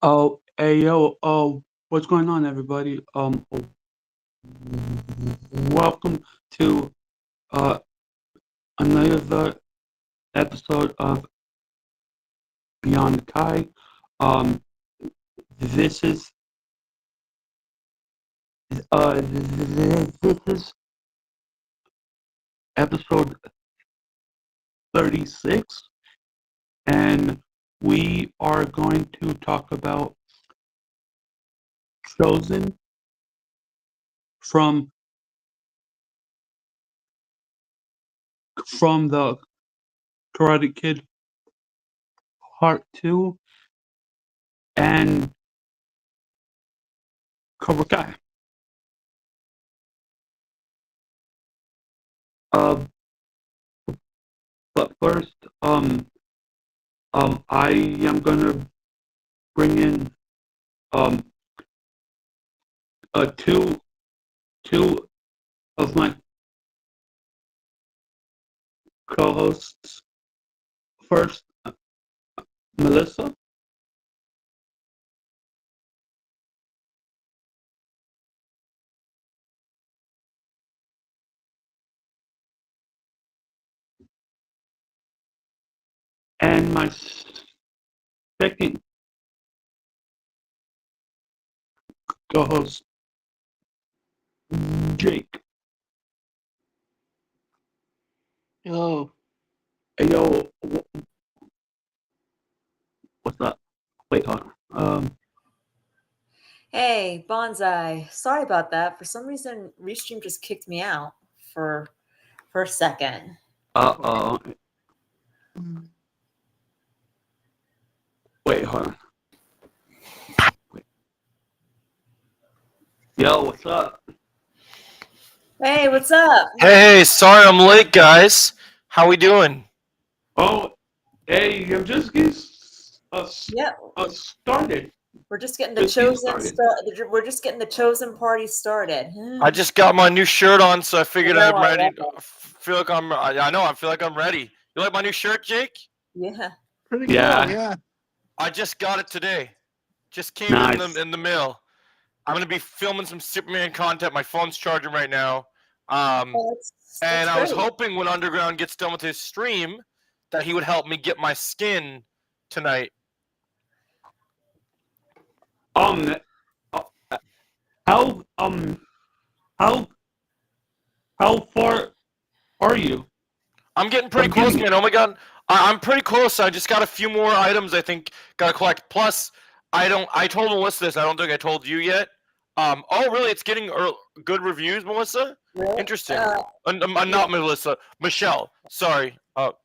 Oh, hey, yo, what's going on, everybody? Welcome to uh another episode of Beyond the Kai. Um, this is this is episode 36, and we are going to talk about Chozen from the Karate Kid Part 2 and Cobra Kai. Uh, but first, I am gonna bring in um two of my co-hosts. First, Melissa, and my second co-host, Jake. Yo, Hey, yo, what's up? Wait, hold on. Hey, Bonsai. Sorry about that. For some reason, Restream just kicked me out for a second. Uh, wait, hold on. Wait. Yo, what's up? Hey, what's up? hey, sorry I'm late, guys. How we doing? Oh, hey, I'm just getting Yep, started. we're just getting the Just getting chosen started. we're just getting the chosen party started. I just got my new shirt on, so I figured I know, I'm I ready. love it. I feel like I'm ready. You like my new shirt, Jake? Yeah. Pretty cool, Yeah. yeah. I just got it today. Just came Nice. in the mail. I'm gonna be filming some Superman content. My phone's charging right now. Oh, And that's I was great. hoping when Underground gets done with his stream that he would help me get my skin tonight. Uh, how um how how far are you I'm getting pretty from close, getting man. it? Oh my god, I'm pretty close. I just got a few more items. I think gotta collect. Plus, I don't. I told Melissa this. I don't think I told you yet. Oh, really? It's getting good reviews, Melissa. Really? Interesting. Yeah. Not Melissa. Michelle. Sorry.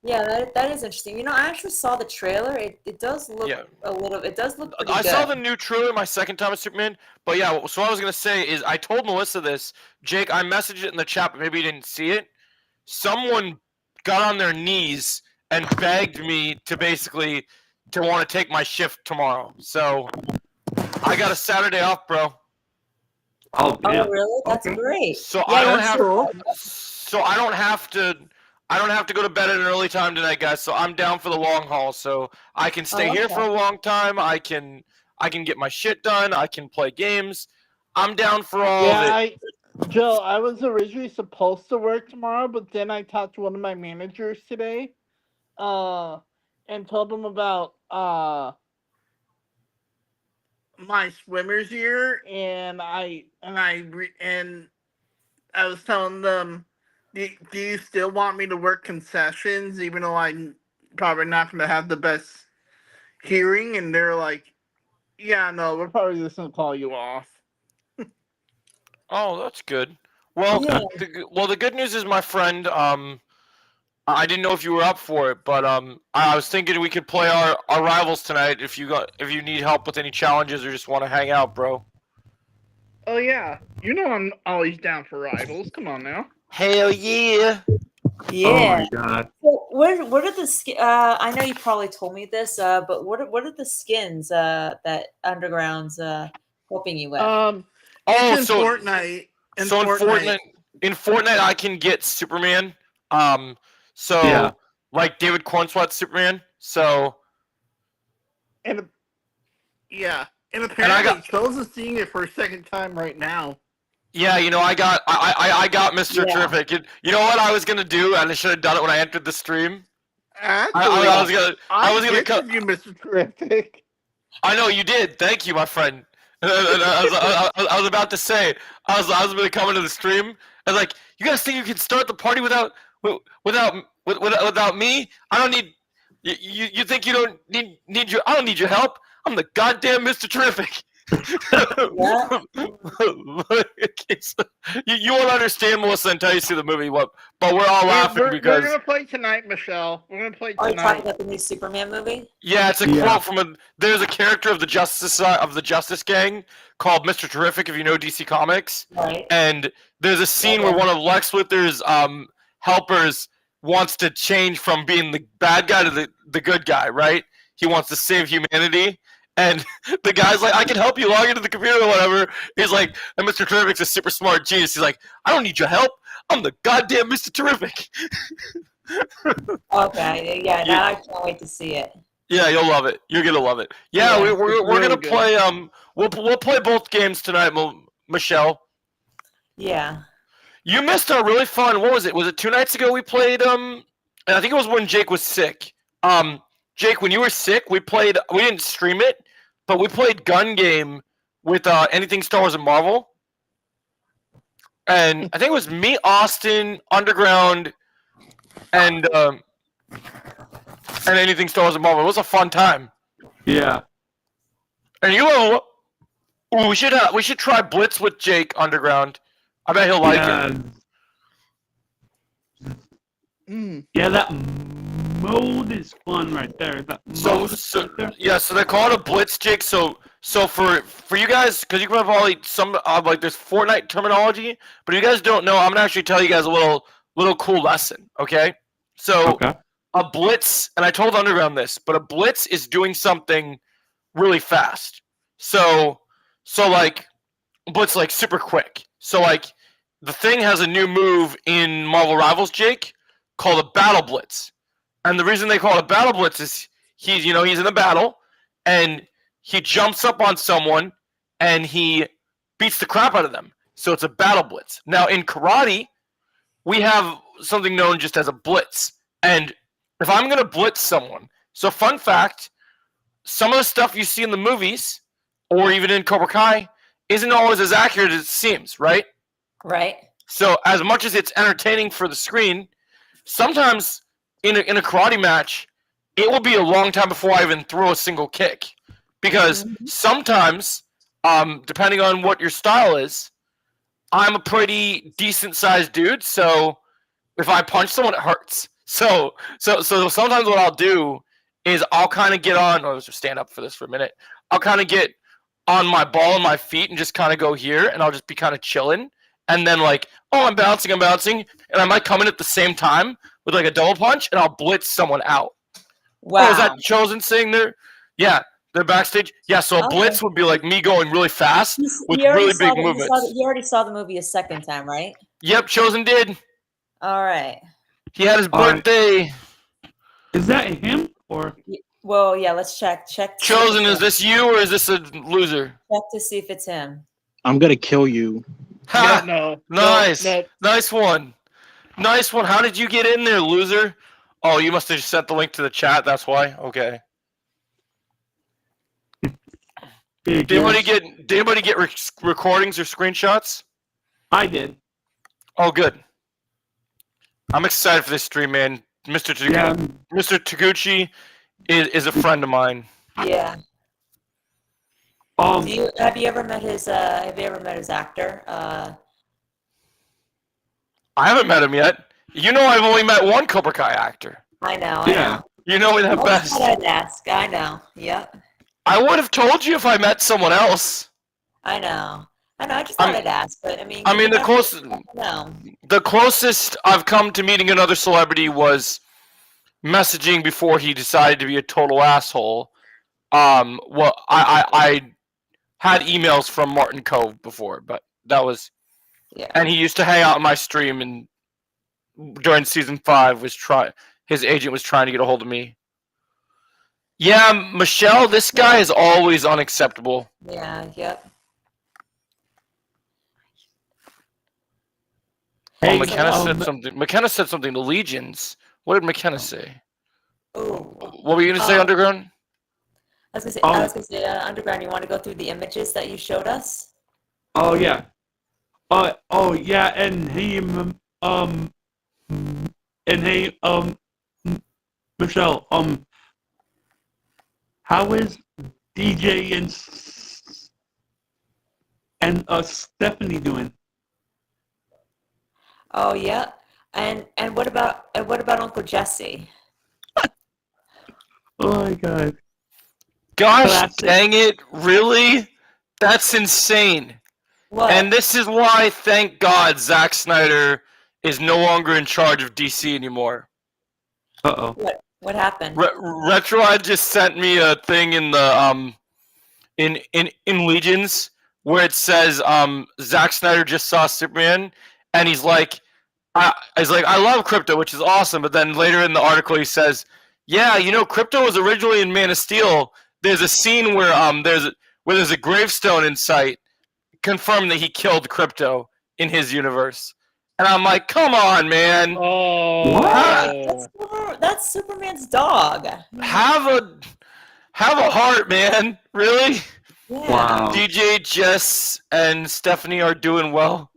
Yeah, that is interesting. You know, I actually saw the trailer. It does look Yeah. it does look pretty I good. saw the new trailer my second time as Superman. But yeah. So what I was gonna say is I told Melissa this. Jake, I messaged it in the chat, but maybe you didn't see it. Someone got on their knees and begged me to basically to want to take my shift tomorrow. So I got a Saturday off, bro. Oh, Oh, damn. really? That's Okay. great. So Yeah, I don't you have should. so I don't have to go to bed at an early time tonight, guys. So I'm down for the long haul. So I can stay Oh, here okay. for a long time. I can get my shit done. I can play games. I'm down for all of it. Joe, I was originally supposed to work tomorrow, but then I talked to one of my managers today, and told him about my swimmer's year, and I was telling them, do you still want me to work concessions, even though I'm probably not going to have the best hearing? And they're like, yeah, no, we're probably just going to call you off. Oh, that's good. Well, Yeah. the good news is my friend. I didn't know if you were up for it, but I was thinking we could play our rivals tonight if you need help with any challenges or just want to hang out, bro. Oh, yeah. You know I'm always down for rivals. Come on now. Hell yeah! Oh Yeah. my god. So what are the I know you probably told me this, but what are the skins that Underground's helping you with? Oh, It's in so Fortnite. so in Fortnite I can get Superman. So Yeah. like David Cornsweat's Superman. So And Yeah, and I apparently got- Chosen's seeing it for a second time right now. Yeah, I got Mr. Yeah. Terrific. You know what I was gonna do, and I should have done it when I entered the stream. Actually, I was gonna cut. gifted you, Mr. Terrific. I know you did. Thank you, my friend. I was about to say, I was going to come into the stream. I was like, you guys think you can start the party without me? I don't need. You think you don't need your? I don't need your help. I'm the goddamn Mr. Terrific. You won't understand, Melissa, until you see the movie. But we're all laughing We're because gonna play tonight, Michelle. We're gonna play Are you talking tonight. about the new Superman movie? yeah, it's a Yeah. quote from a. There's a character of the Justice Gang called Mr. Terrific. If you know DC Comics. Right. And there's a scene where one of Lex Luthor's helpers wants to change from being the bad guy to the good guy, right? He wants to save humanity. And the guy's like, I can help you log into the computer or whatever. He's like, and Mr. Terrific's a super smart genius. He's like, I don't need your help. I'm the goddamn Mr. Terrific. Okay. Yeah. Now I can't wait to see it. Yeah, you'll love it. You're gonna love it. Yeah, Yeah, we're it's really gonna good. play. We'll play both games tonight, Michelle. Yeah. You missed a really fun. What was it? Was it 2 nights ago we played? And I think it was when Jake was sick. Jake, when you were sick, we played. We didn't stream it, but we played gun game with anything Star Wars and Marvel. And I think it was me, Austin, Underground, and anything Star Wars and Marvel. It was a fun time. Yeah. And you know, ooh, we should try Blitz with Jake Underground. I bet he'll like it. Yeah, that mode is fun right there. That So they're calling a Blitz, Jake. So for you guys, because you can have all some like there's Fortnite terminology, but if you guys don't know, I'm gonna actually tell you guys a little cool lesson. Okay, so Okay. a Blitz, and I told Underground this, but a Blitz is doing something really fast. So like Blitz like super quick. So like the thing has a new move in Marvel Rivals, Jake, called a Battle Blitz. And the reason they call it a Battle Blitz is he's in a battle and he jumps up on someone and he beats the crap out of them. So it's a Battle Blitz. Now in karate, we have something known just as a blitz. And if I'm going to blitz someone, so fun fact, some of the stuff you see in the movies or even in Cobra Kai isn't always as accurate as it seems, right? Right. So as much as it's entertaining for the screen, sometimes in a karate match, it will be a long time before I even throw a single kick. Because sometimes, depending on what your style is, I'm a pretty decent sized dude, so if I punch someone, it hurts. So sometimes what I'll do is I'll kind of get on. I'll just stand up for this for a minute. I'll kind of get on my ball and my feet and just kind of go here, and I'll just be kind of chilling. And then like, oh, I'm bouncing, and I might come in at the same time with like a double punch, and I'll blitz someone out. Wow. Oh, is that Chozen saying there? Yeah, they're backstage. Yeah, so a Okay. blitz would be like me going really fast with He already really saw big the- movements. He already saw the movie a second time, right? Yep, Chozen did. All right. He had his All right. birthday. Is that him or? Well, yeah. Let's check. Check. to see if Chozen, it's is this you or is this a loser? Check to see if it's him. I'm gonna kill you. Ha! No. Nice. No. Nice one. Nice one. How did you get in there, loser? Oh, you must have just sent the link to the chat. That's why. Okay. Did anybody get recordings or screenshots? I did. Oh, good. I'm excited for this stream, man. Mr. Yeah. Toguchi is a friend of mine. Yeah. Um. Have you ever met his actor? I haven't met him yet. You know, I've only met one Cobra Kai actor. I know. Yeah. You know me the I best. thought I'd ask. I know. Yep. I would have told you if I met someone else. I know. I just thought I'd ask, but I mean. The closest. No. The closest I've come to meeting another celebrity was messaging before he decided to be a total asshole. Well, I had emails from Martin Cove before, but that was, Yeah. and he used to hang out on my stream, and during season 5 his agent was trying to get a hold of me. Yeah, Michelle, this guy is always unacceptable. Yeah. Yep. Oh, Hey, McKenna said um, something. McKenna said something to Legions. What did McKenna say? Oh. What were you gonna say, Underground? I um, was gonna say, Underground. You want to go through the images that you showed us? oh yeah, oh yeah, and and hey, Michelle, how is DJ and Stephanie doing? Oh yeah. And what about Uncle Jesse? Oh my God, Gosh classic. dang it! Really? That's insane. What? And this is why, thank God, Zack Snyder is no longer in charge of DC anymore. Uh-oh. What happened? Retroid just sent me a thing in the in Legions where it says Zack Snyder just saw Superman, and I love Crypto, which is awesome. But then later in the article he says, yeah, Crypto was originally in Man of Steel. There's a scene where there's a gravestone in sight, confirming that he killed Crypto in his universe. And I'm like, come on, man. Oh. That's Superman's dog. Have a heart, man. Really? Yeah. Wow. DJ, Jess, and Stephanie are doing well.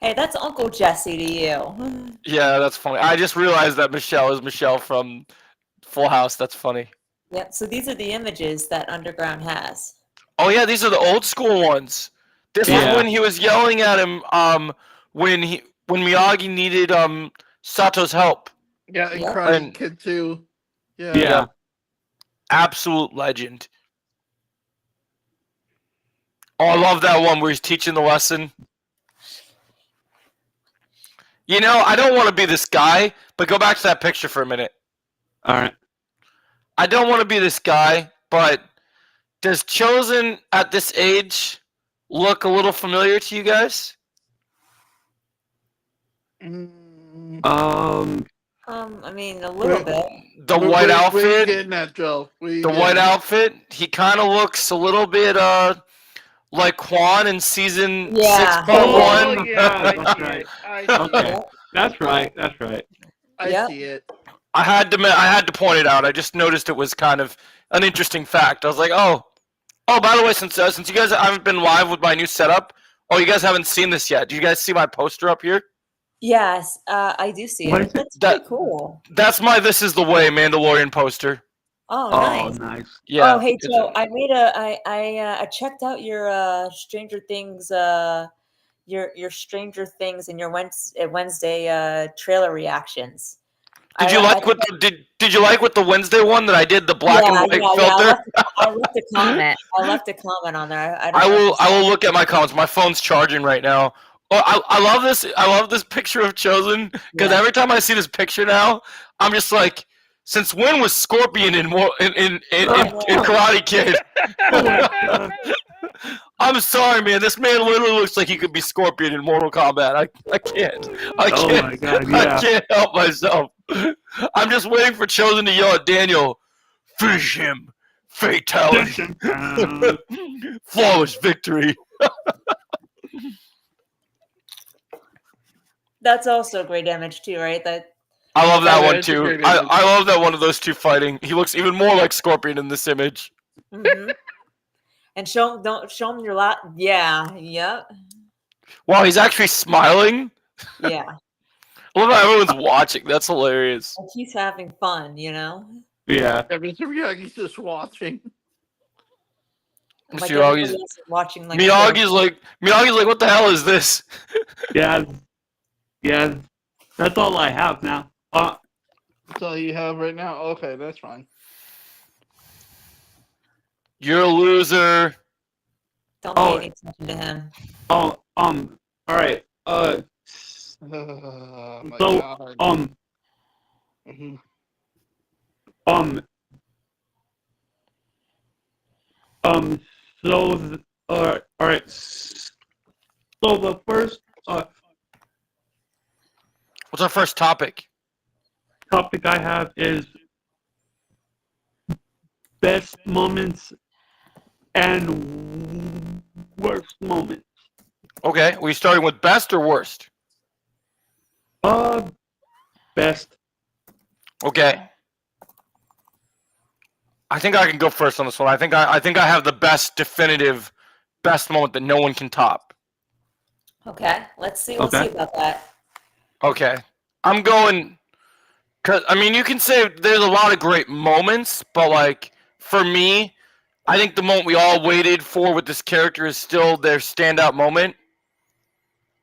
Hey, that's Uncle Jesse to you. Yeah, that's funny. I just realized that Michelle is Michelle from Full House. That's funny. Yep. So these are the images that Underground has. Oh yeah, these are the old school ones. This Yeah. was when he was yelling at him when Miyagi needed Sato's help. Yeah, and Yeah. Karate And- Kid too. Yeah. Yeah. Absolute legend. Oh, I love that one where he's teaching the lesson. I don't want to be this guy, but go back to that picture for a minute. All right. I don't want to be this guy, but does Chozen at this age look a little familiar to you guys? Mm. I mean, a little Wait. bit. The white Where you outfit, getting at, Joe? the white outfit. He kind of looks a little bit like Quan in season Yeah. 6.1. Oh yeah, I That's see right. it. I see Okay. it. That's right. That's right. I Yep. see it. I had to point it out. I just noticed it was kind of an interesting fact. I was like, oh, by the way, since you guys haven't been live with my new setup, you guys haven't seen this yet. Do you guys see my poster up here? Yes, I do see What it. is it? That's That- pretty cool. That's my "This Is the Way" Mandalorian poster. Oh, Oh, nice. nice. Yeah. Oh, hey it's Joe, a- I checked out your Stranger Things your Stranger Things and your Wednesday trailer reactions. Did you like did you like with the Wednesday one that I did the black and white yeah. filter? I left a comment. I left a comment on there. I don't I know if will you I saw will it. look at my comments. My phone's charging right now. Oh, I love this. I love this picture of Chosen because Yeah. every time I see this picture now, I'm just like, since when was Scorpion in Karate Kid? Oh my God. I'm sorry, man. This man literally looks like he could be Scorpion in Mortal Kombat. I can't. I Oh can't. my God. I Yeah. can't help myself. I'm just waiting for Chosen to yell at Daniel, "Finish him! Fatality! Flawless victory!" That's also great image too, right? That I love that Yeah, one it's a too. great I image. love that one of those two fighting. He looks even more like Scorpion in this image. mhm. And don't show him your lot. Yeah, yep. Wow, he's actually smiling. Yeah. I love how everyone's watching. That's hilarious. Like he's having fun, Yeah. Yeah, Mr. Miyagi's just watching. Like Mr. everybody Miyagi's else is watching like Miyagi's like, what the hell is this? Yeah. Yeah. That's all I have now. That's all you have right now? Okay, that's fine. You're a loser. Don't Oh. pay any attention to him. All right. Oh my So, God. Mhm. All right. So the first What's our first topic? topic I have is best moments and worst moments. Okay, we starting with best or worst? Best. Okay. I think I can go first on this one. I think I have the best definitive best moment that no one can top. Okay, let's see Okay. about that. Okay. I'm going cuz I mean you can say there's a lot of great moments, but like for me, I think the moment we all waited for with this character is still their standout moment.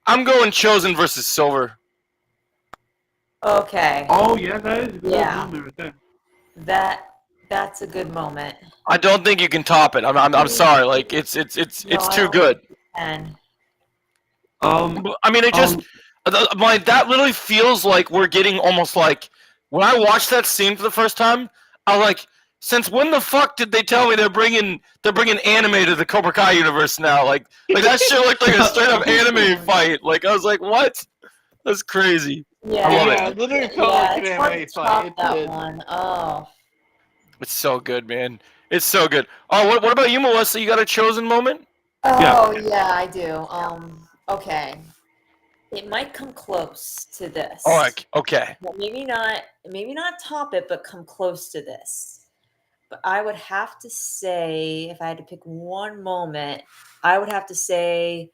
I'm going Chosen versus Silver. Okay, Oh yeah, that is a good Yeah. moment right there. that's a good moment. I don't think you can top it. I'm sorry. Like it's No, I too don't good. think you can. I mean, it just that literally feels like we're getting almost like when I watched that scene for the first time, I was like, since when the fuck did they tell me they're bringing anime to the Cobra Kai universe now? Like that shit looked like a straight up anime fight. Like I was like, what? That's crazy. Yeah, I love Yeah, it. it literally felt like it's an hard anime to fight. top It that did. one. Oh, It's so good, man. It's so good. Oh, what about you, Melissa? You got a chosen moment? yeah, I do. Okay, it might come close to this. Oh, okay. But maybe not top it, but come close to this. But I would have to say, if I had to pick one moment, I would have to say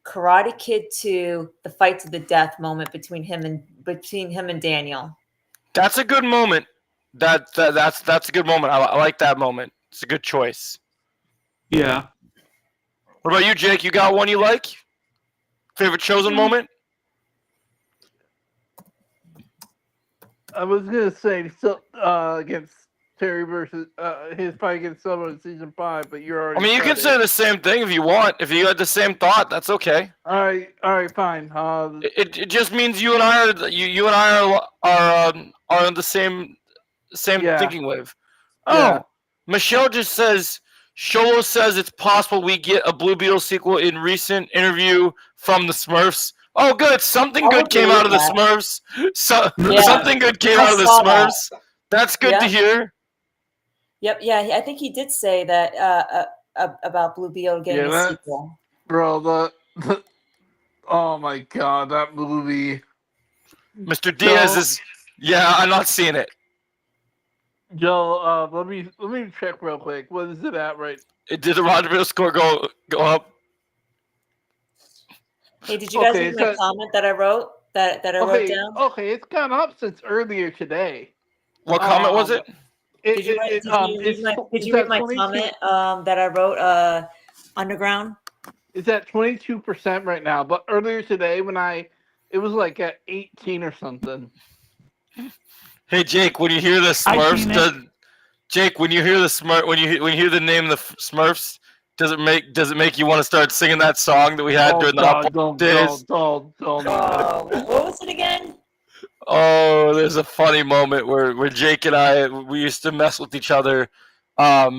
Karate Kid 2, the fight to the death moment between him and Daniel. That's a good moment. That's a good moment. I like that moment. It's a good choice. Yeah. What about you, Jake? You got one you like? Favorite chosen moment? I was gonna say so against Terry versus his fight against Silver in season 5, but you're I already. mean, you can say the same thing if you want. If you had the same thought, that's okay. All right, fine. It just means you and I are on the same Yeah. thinking wave. Yeah. Oh, Michelle just says Sholo says it's possible we get a Blue Beetle sequel in recent interview from the Smurfs. Oh, good. Something I good would came believe out of the that. Smurfs. So Yeah. something good came I out of the saw that. Smurfs. That's good to Yeah. hear. Yep. Yeah. I think he did say that about Blue Beetle getting Yeah, a that's sequel. bro. The oh my god, that movie. Mr. Diaz Joe, is. Yeah, I'm not seeing it. Joe. Let me check real quick. What is it at right? Did the Roger score go up? Hey, did you guys Okay, read it's my at, comment that I wrote that I wrote down? okay. It's gone up since earlier today. What comment was it? Did you read? Did you read at my 22. comment that I wrote? Underground. It's at 22% right now, but earlier today it was like at 18 or something. Hey Jake, when you hear the I Smurfs, seen it. Jake, when you hear the Smurf, when you hear the name of the Smurfs, does it make you want to start singing that song that we had Oh during the god, Hot days? What was it again? Oh, there's a funny moment where Jake and I we used to mess with each other,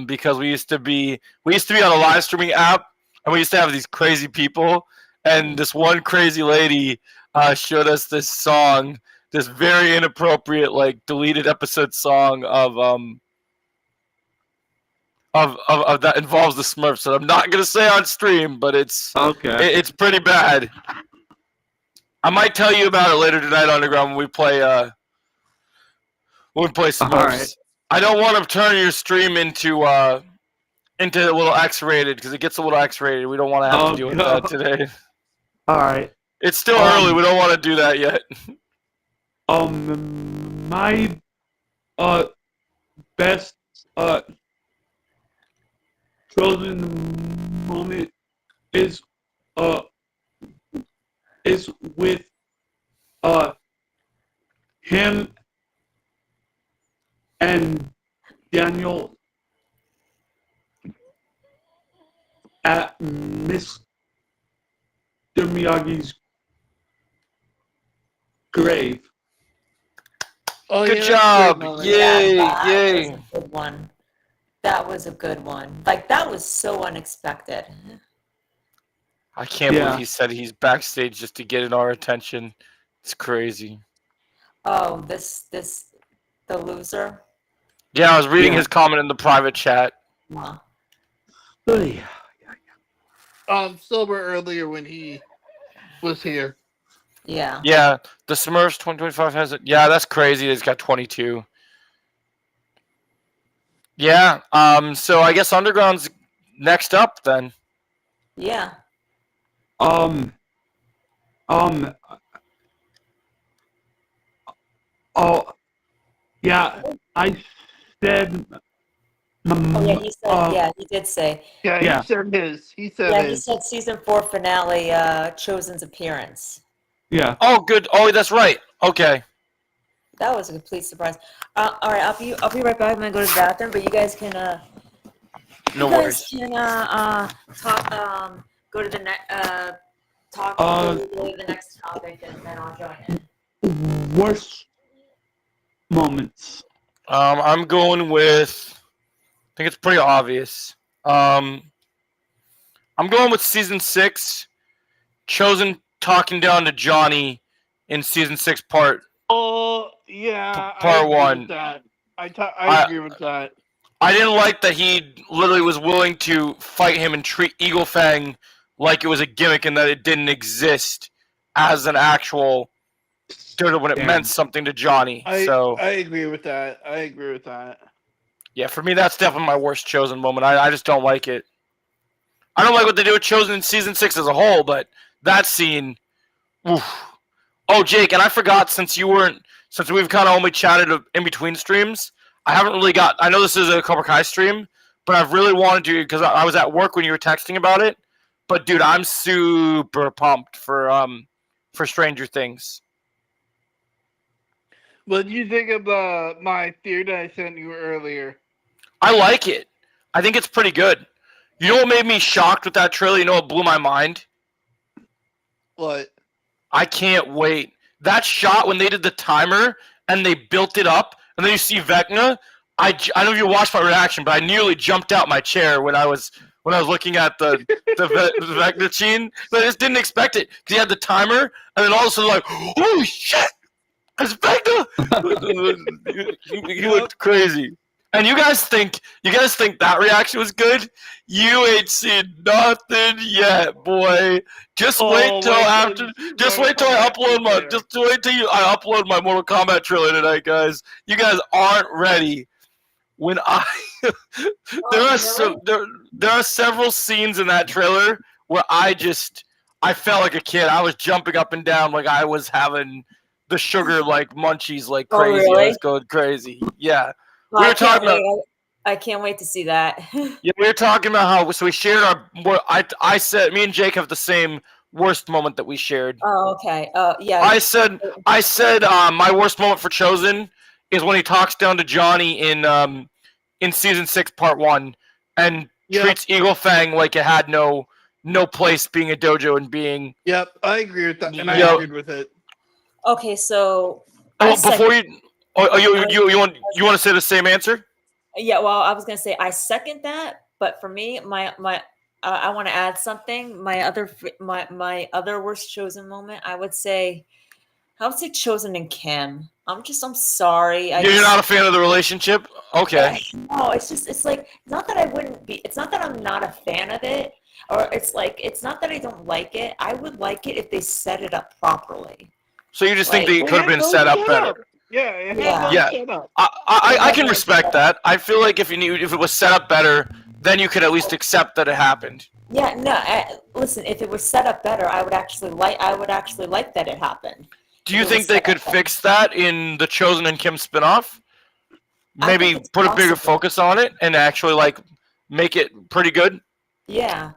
because we used to be on a live streaming app and we used to have these crazy people and this one crazy lady showed us this song, this very inappropriate like deleted episode song of that involves the Smurfs that I'm not gonna say on stream, but Okay. it's pretty bad. I might tell you about it later tonight, Underground, when we play Smurfs. right. I don't want to turn your stream into a little X-rated because it gets a little X-rated. We don't want to have to deal with that God. today. All right. It's still early. We don't want to do that yet. My best chosen moment is uh with him and Daniel at Mr. Miyagi's grave. Oh, Good yeah, that's a great job! moment. Yay! that Yay! was a good one. That was a good one. Like that was so unexpected. I can't believe Yeah. he said he's backstage just to get in our attention. It's crazy. Oh, the loser. Yeah, I was reading Yeah. his comment in the private chat. Huh. Silver earlier when he was here. Yeah. Yeah, the Smurfs 2025 has it. Yeah, that's crazy. He's got 22. Yeah. So I guess Underground's next up then. Yeah. Um. Oh. Yeah. I said. Oh yeah, he said. Yeah, he did say. Yeah, Yeah. he said his. He said Yeah, he his. said season 4 finale. Chosen's appearance. Yeah. Oh, good. Oh, that's right. Okay. That was a complete surprise. All right, I'll be right back. I'm gonna go to the bathroom, but you guys can No you worries. guys can talk go to the next talk Uh, go to the next topic and then I'll join in. Worst moments. I'm going with. I think it's pretty obvious. I'm going with season 6. Chosen talking down to Johnny in season 6 Oh yeah, I part agree 1. with that. I I- agree with that. I didn't like that he literally was willing to fight him and treat Eagle Fang like it was a gimmick and that it didn't exist as an actual turtle when it Yeah. meant something to Johnny. I So agree with that. I agree with that. yeah, for me that's definitely my worst Chosen moment. I just don't like it. I don't like what they do with Chosen in season 6 as a whole, but that scene, oof. Oh, Jake, and I forgot since we've kind of only chatted in between streams. I haven't really got. I know this is a Cobra Kai stream, but I've really wanted to because I was at work when you were texting about it. But dude, I'm super pumped for Stranger Things. What did you think of my theory that I sent you earlier? I like it. I think it's pretty good. You know what made me shocked with that trailer? You know what blew my mind? What? I can't wait. That shot when they did the timer and they built it up, and then you see Vecna. I don't know if you watched my reaction, but I nearly jumped out my chair when I was looking at the Vecna scene. But I just didn't expect it because he had the timer, and then all of a sudden like, holy shit, it's Vecna! he looked crazy. And you guys think that reaction was good? You ain't seen nothing yet, boy. Just wait till after. Just wait till I upload my. Just wait till I upload my Mortal Kombat trailer tonight, guys. You guys aren't ready. When I there are several scenes in that trailer where I felt like a kid. I was jumping up and down like I was having the sugar like munchies like Oh, crazy. I really? was going crazy. Yeah. Well, We were talking about. I can't wait to see that. Yeah, we were talking about how we shared our. I said me and Jake have the same worst moment that we shared. Oh, okay. Yeah. I said my worst moment for Chosen is when he talks down to Johnny in season 6 part 1 and treats Eagle Fang like it had no place being a dojo and being. Yep, I agree with that, and I agreed with it. Okay, so. Before you want to say the same answer? Yeah, well, I was gonna say I second that, but for me, I want to add something. My other worst Chosen moment, I would say Chosen and Kim. I'm sorry. You're not a fan of the relationship? Okay. No, it's like not that I wouldn't be. It's not that I'm not a fan of it, or it's not that I don't like it. I would like it if they set it up properly. So you just think that it could have been set up better? Yeah. I can respect that. I feel like if it was set up better, then you could at least accept that it happened. Yeah, no. Listen, if it was set up better, I would actually like that it happened. Do you think they could fix that in the Chosen and Kim spinoff? Maybe put a bigger focus on it and actually like make it pretty good? Yeah.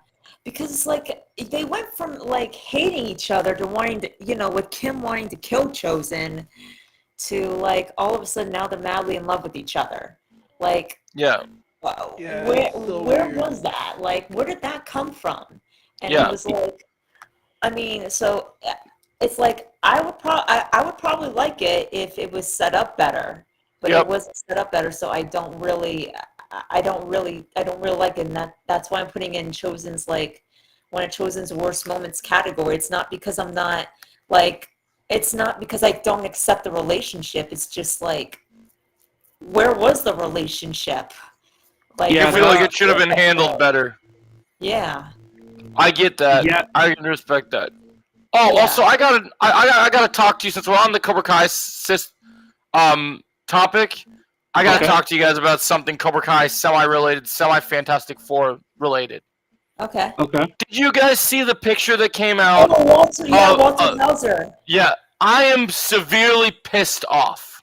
Because it's like they went from like hating each other to wanting to, with Kim wanting to kill Chosen to like all of a sudden now they're madly in love with each other. Like, yeah. Where was that? Like, where did that come from? And it was like, I mean, so it's like I would probably like it if it was set up better, but it wasn't set up better, so I don't really like it. And that's why I'm putting in Chosen's like one of Chosen's worst moments category. It's not because I'm not like, it's not because I don't accept the relationship. It's just like where was the relationship? Like, Yeah, You feel like that- it should have been handled better. Yeah. I get that. Yeah. I can respect that. Oh, Yeah. also, I gotta talk to you since we're on the Cobra Kai topic. I gotta Okay. talk to you guys about something Cobra Kai semi-related, semi-Fantastic Four related. Okay. Okay. Did you guys see the picture that came out? Oh, Walter. Yeah, Walter uh, Hauser. Yeah, I am severely pissed off.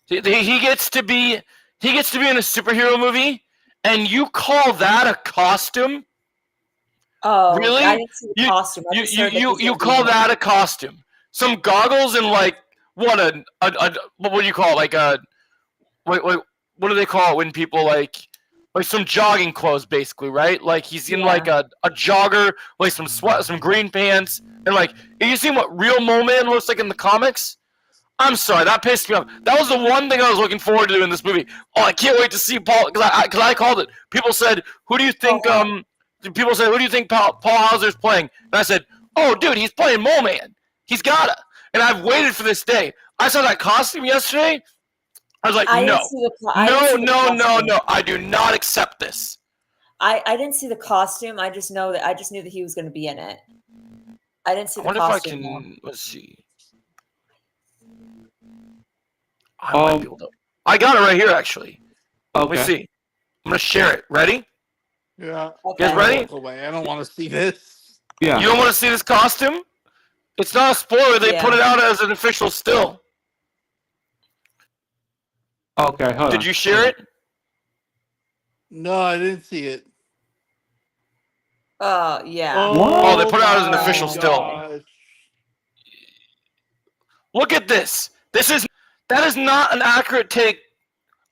He gets to be in a superhero movie, and you call that a costume? Oh, Really? I didn't see the costume. I just heard that he's You gonna be call in it. that a costume? Some goggles and like what what do you call it? Like a what do they call it when people like some jogging clothes basically, right? Like he's in like a jogger, like some green pants, and like have you seen what real Mo-Man looks like in the comics? I'm sorry, that pissed me off. That was the one thing I was looking forward to in this movie. Oh, I can't wait to see Paul because I called it. People said, "Who do you think?" People said, "Who do you think Paul Hauser's playing?" And I said, "Oh, dude, he's playing Mo-Man. He's gotta." And I've waited for this day. I saw that costume yesterday. I was like, I no, didn't see the costume. no. I do not accept this. I didn't see the costume. I just knew that he was going to be in it. I didn't see I the wonder if I costume. can. Let's see. I might be able to. I got it right here, actually. Let me Okay. see. I'm gonna share it. Ready? Yeah. You guys ready? Walk away. I don't want to see this. Yeah. You don't want to see this costume? It's not a spoiler. They put it out as an official still. Okay. Hold on. Did you share it? No, I didn't see it. Yeah. Oh, they put it out as an official my still. gosh. Look at this. That is not an accurate take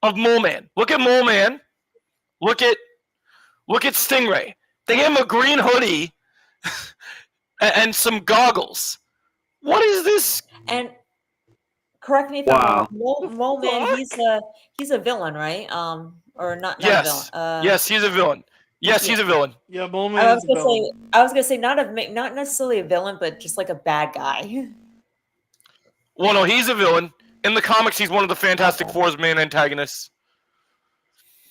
of Mo-Man. Look at Mo-Man. Look at Stingray. They gave him a green hoodie and some goggles. What is this? And correct me if I'm wrong. Mo-Man, he's a villain, right? Or not Yes. a villain. Yes, he's a villain. Yes, he's a villain. Yeah, Moment. I was gonna say not necessarily a villain, but just like a bad guy. Well, no, he's a villain. In the comics, he's one of the Fantastic Four's main antagonists.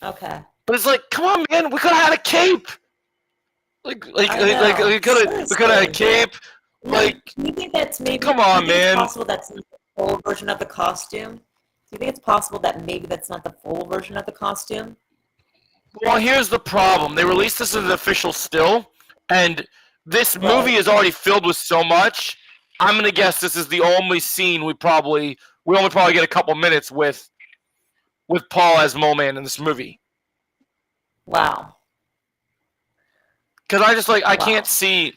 Okay. But it's like, come on, man, we could have had a cape. We could have had a cape. Like, do you think that's maybe? Come on, man. It's possible that's not the full version of the costume. Do you think it's possible that maybe that's not the full version of the costume? Well, here's the problem. They released this as an official still, and this movie is already filled with so much. I'm gonna guess this is the only scene we only probably get a couple minutes with Paul as Mo-Man in this movie. Wow. Because I can't see.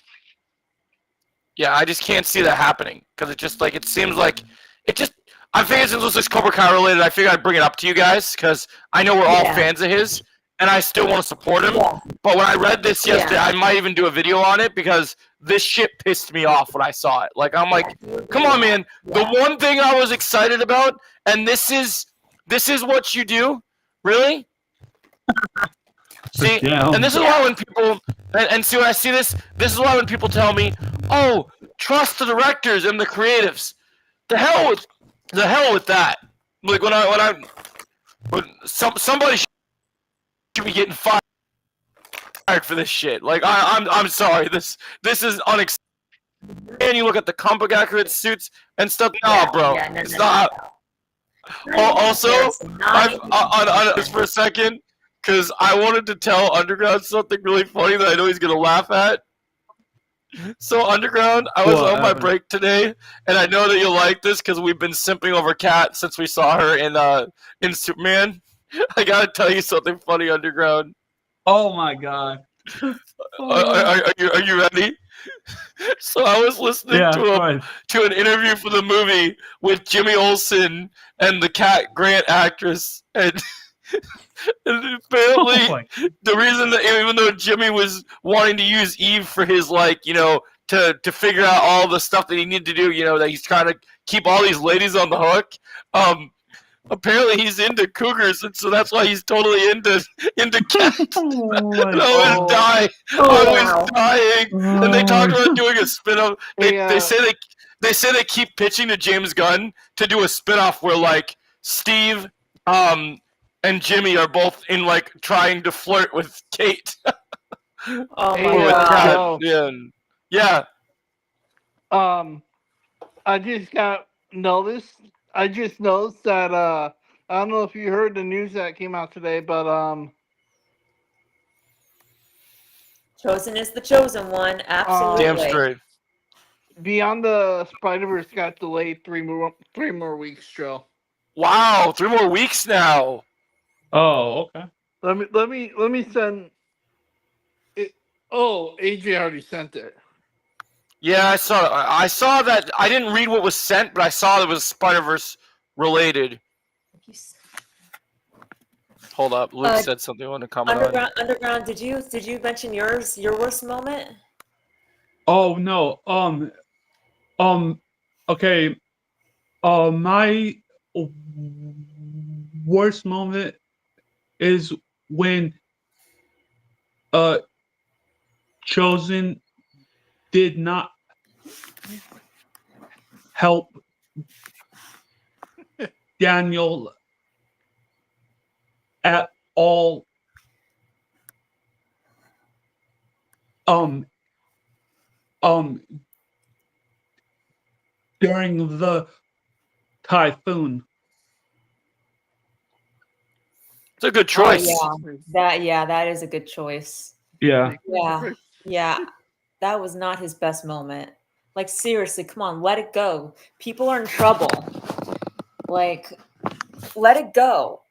Yeah, I just can't see that happening. Because it seems like it just. I figured since this is Cobra Kai related, I figured I'd bring it up to you guys because I know we're all fans of his, and I still want to support him. Yeah. But when I read this yesterday, I might even do a video on it because this shit pissed me off when I saw it. Like I'm like, come on, man. The one thing I was excited about, and this is what you do, really. See, and this is why when people and see when I see this is why when people tell me, "Oh, trust the directors and the creatives." The hell with that. Like when somebody should be getting fired for this shit. Like I'm sorry. This is unacceptable. And you look at the comic accurate suits and stuff. No, bro, it's not. Also, I'm on this for a second. Because I wanted to tell Underground something really funny that I know he's going to laugh at. So, Underground, I was on my break today, and I know that you'll like this because we've been simping over Kat since we saw her in Superman. I got to tell you something funny, Underground. Oh, my God. Are you ready? So, I was listening to an interview for the movie with Jimmy Olsen and the Cat Grant actress, and... And apparently, the reason that even though Jimmy was wanting to use Eve for his to figure out all the stuff that he needed to do, that he's trying to keep all these ladies on the hook. Apparently he's into cougars, and so that's why he's totally into cats. And I was dying. I was dying. And they talked about doing a spin-off. They say they keep pitching to James Gunn to do a spin-off where Steve, and Jimmy are both in like trying to flirt with Kate. Oh Hey, my Or with god. Kat. Joe. Yeah. I just got noticed. I just noticed that I don't know if you heard the news that came out today, but Chosen is the chosen one. Damn Absolutely. straight. Beyond the Spider-Verse got delayed 3 more weeks, Joe. Wow, 3 more weeks now. Oh, okay. Let me send it. Oh, AJ already sent it. Yeah, I saw that. I didn't read what was sent, but I saw it was Spider-Verse related. Hold up, Luke said something I want to comment on. Underground. Did you mention your worst moment? Oh no. Okay. My worst moment is when uh Chosen did not help Daniel at all. Um. Um. During the typhoon. It's a good Oh choice. yeah. That is a good choice. Yeah. Yeah. That was not his best moment. Like seriously, come on, let it go. People are in trouble. Like, let it go.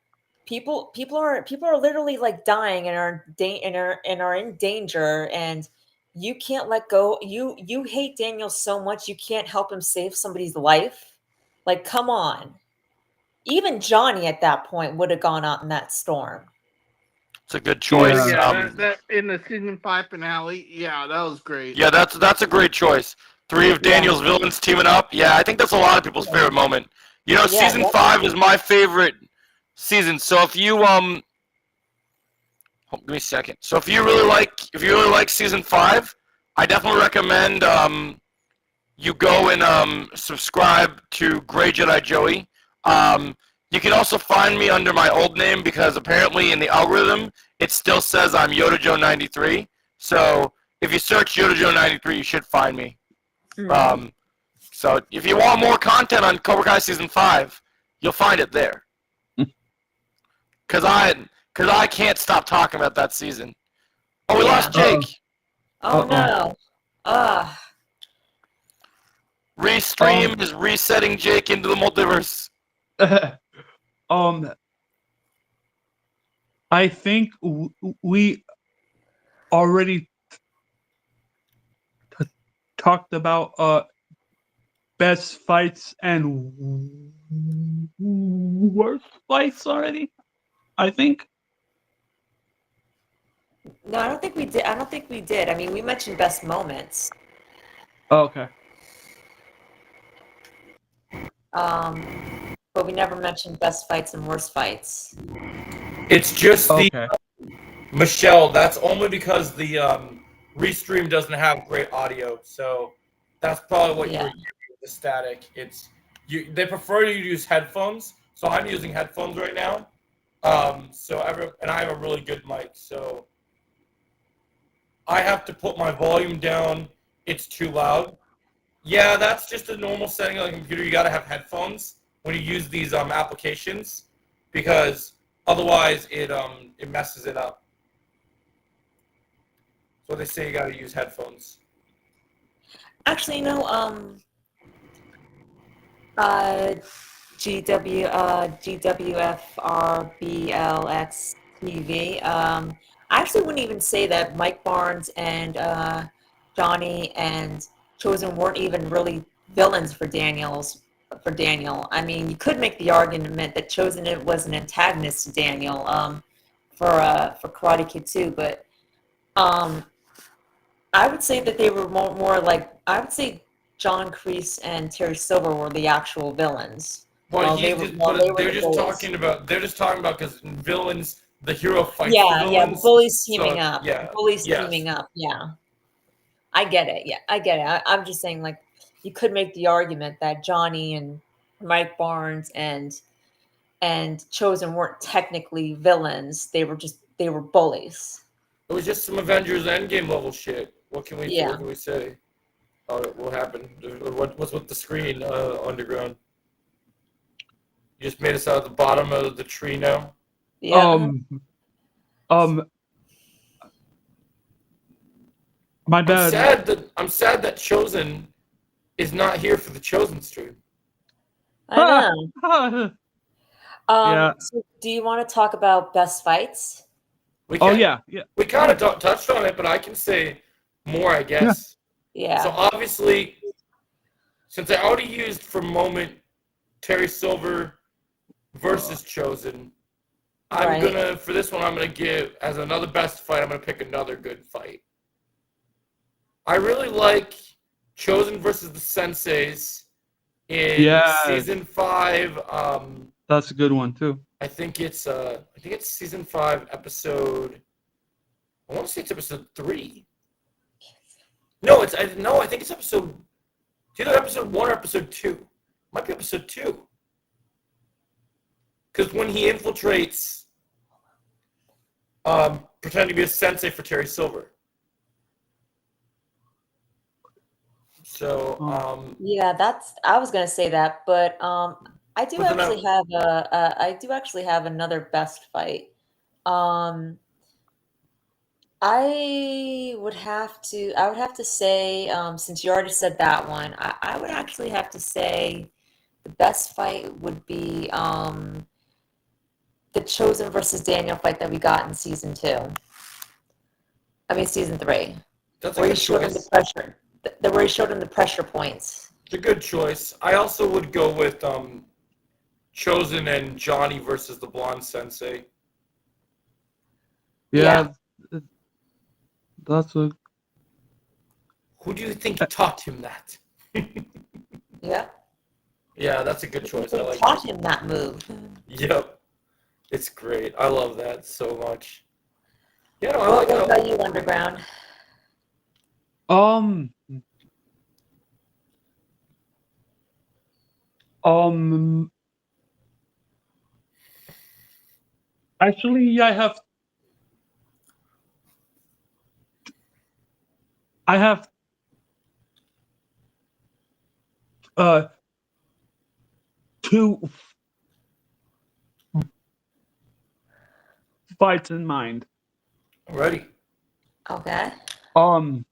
People are literally like dying and are in danger, and you can't let go. You hate Daniel so much you can't help him save somebody's life. Like, come on. Even Johnny at that point would have gone out in that storm. It's a good choice. Yeah. That in the season 5 finale. Yeah, that was great. Yeah, that's a great choice. 3 of Daniel's villains teaming up. Yeah, I think that's a lot of people's favorite moment. You know, Yeah, season 5 is my favorite season. So if you give me a second. So if you really like season 5, I definitely recommend you go and subscribe to Grey Jedi Joey. You can also find me under my old name because apparently in the algorithm it still says I'm Yoda Joe 93. So if you search Yoda Joe 93, you should find me. So if you want more content on Cobra Kai season 5, you'll find it there. Cause I can't stop talking about that season. Oh, we lost Jake. Oh no. Restream is resetting Jake into the multiverse. I think we already talked about best fights and worst fights already. I think. No, I don't think we did. I don't think we did. I mean, we mentioned best moments. Okay. But we never mentioned best fights and worst fights. It's just the Okay. Michelle. That's only because the Restream doesn't have great audio. So that's probably what you were using with the static. It's they prefer you to use headphones. So I'm using headphones right now. And I have a really good mic. So I have to put my volume down. It's too loud. Yeah, that's just a normal setting on a computer. You got to have headphones when you use these applications because otherwise it messes it up. So they say you got to use headphones. Actually, GWFRBLX TV. I actually wouldn't even say that Mike Barnes and Johnny and Chosen weren't even really villains for Daniel. I mean, you could make the argument that Chosen was an antagonist to Daniel for Karate Kid 2, but I would say that they were more like, I would say John Kreese and Terry Silver were the actual villains. Well, They're just talking about because villains, the hero fights the Yeah, villains. bullies teaming up. Yeah, Bullies yes. teaming up. Yeah, I get it. Yeah, I get it. I'm just saying, like, you could make the argument that Johnny and Mike Barnes and and Chozen weren't technically villains. They were bullies. It was just some Avengers Endgame level shit. What can we say? What happened? What's with the screen, Underground? You just made us out at the bottom of the tree now? Yeah. My bad. I'm sad that Chozen is not here for the Chozen stream. I know. Yeah. So do you want to talk about best fights? We yeah. We kind of touched on it, but I can say more, I guess. Yeah. So obviously, since I already used for moment Terry Silver versus Chozen, I'm gonna for this one I'm gonna give as another best fight. I'm gonna pick another good fight. I really like Chozen versus the Senseis in season 5. That's a good one too. I think it's season 5 episode. I want to say it's episode 3. No, I think it's episode. It's either episode 1 or episode 2. Might be episode 2. Because when he infiltrates, pretending to be a sensei for Terry Silver. So, yeah, I was gonna say that, but I do actually have another best fight. I would have to say, since you already said that one, I would actually have to say the best fight would be the Chozen versus Daniel fight that we got in season 2. I mean season 3. That's where a he good showed him choice. the pressure. Where he showed him the pressure points. It's a good choice. I also would go with Chozen and Johnny versus the blonde sensei. Yeah. That's a. Who do you think taught him that? Yeah. Yeah, that's a good choice. I like taught him that move. Yep. It's great. I love that so much. Yeah, no, I What like it. about you, Underground? Actually, I have two fights in mind. Ready. Okay. Oh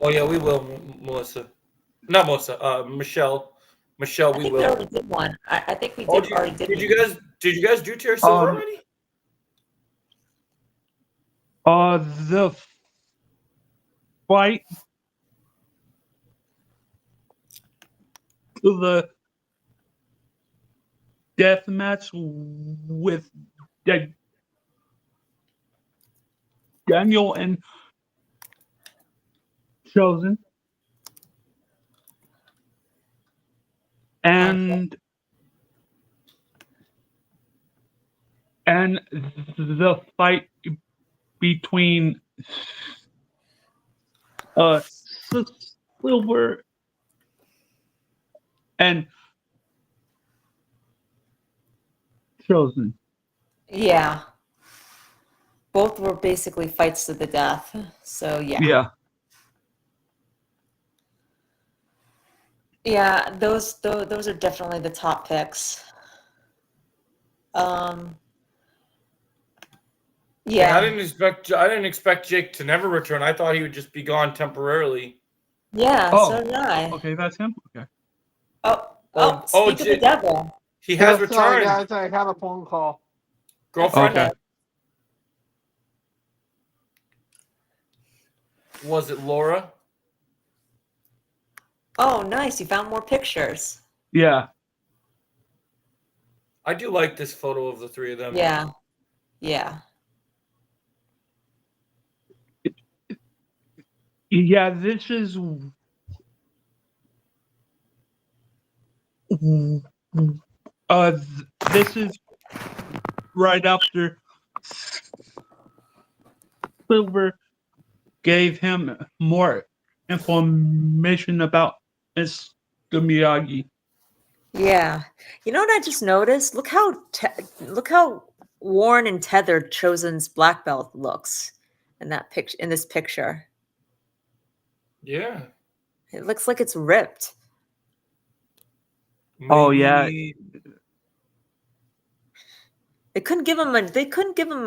yeah, we will, Melissa. Not Melissa. Michelle. Michelle, we will. We already did one. I think we did already did. Did you guys do Terry Silver already? The fight to the death match with Daniel and Chozen. And the fight between Silver and Chozen. Yeah. Both were basically fights to the death. So yeah. Yeah. Yeah, those are definitely the top picks. Yeah. I didn't expect Jake to never return. I thought he would just be gone temporarily. Yeah, so did I. Okay, that's him. Okay. Speak of the devil. He has Sorry, returned. guys, I had a phone call. Girlfriend? Okay. Was it Laura? Oh, nice. You found more pictures. Yeah. I do like this photo of the three of them. Yeah. Yeah. Yeah, this is this is right after Silver gave him more information about Mr. Miyagi. Yeah. You know what I just noticed? Look how worn and tethered Chosen's black belt looks in this picture. Yeah. It looks like it's ripped. Oh, yeah. They couldn't give him a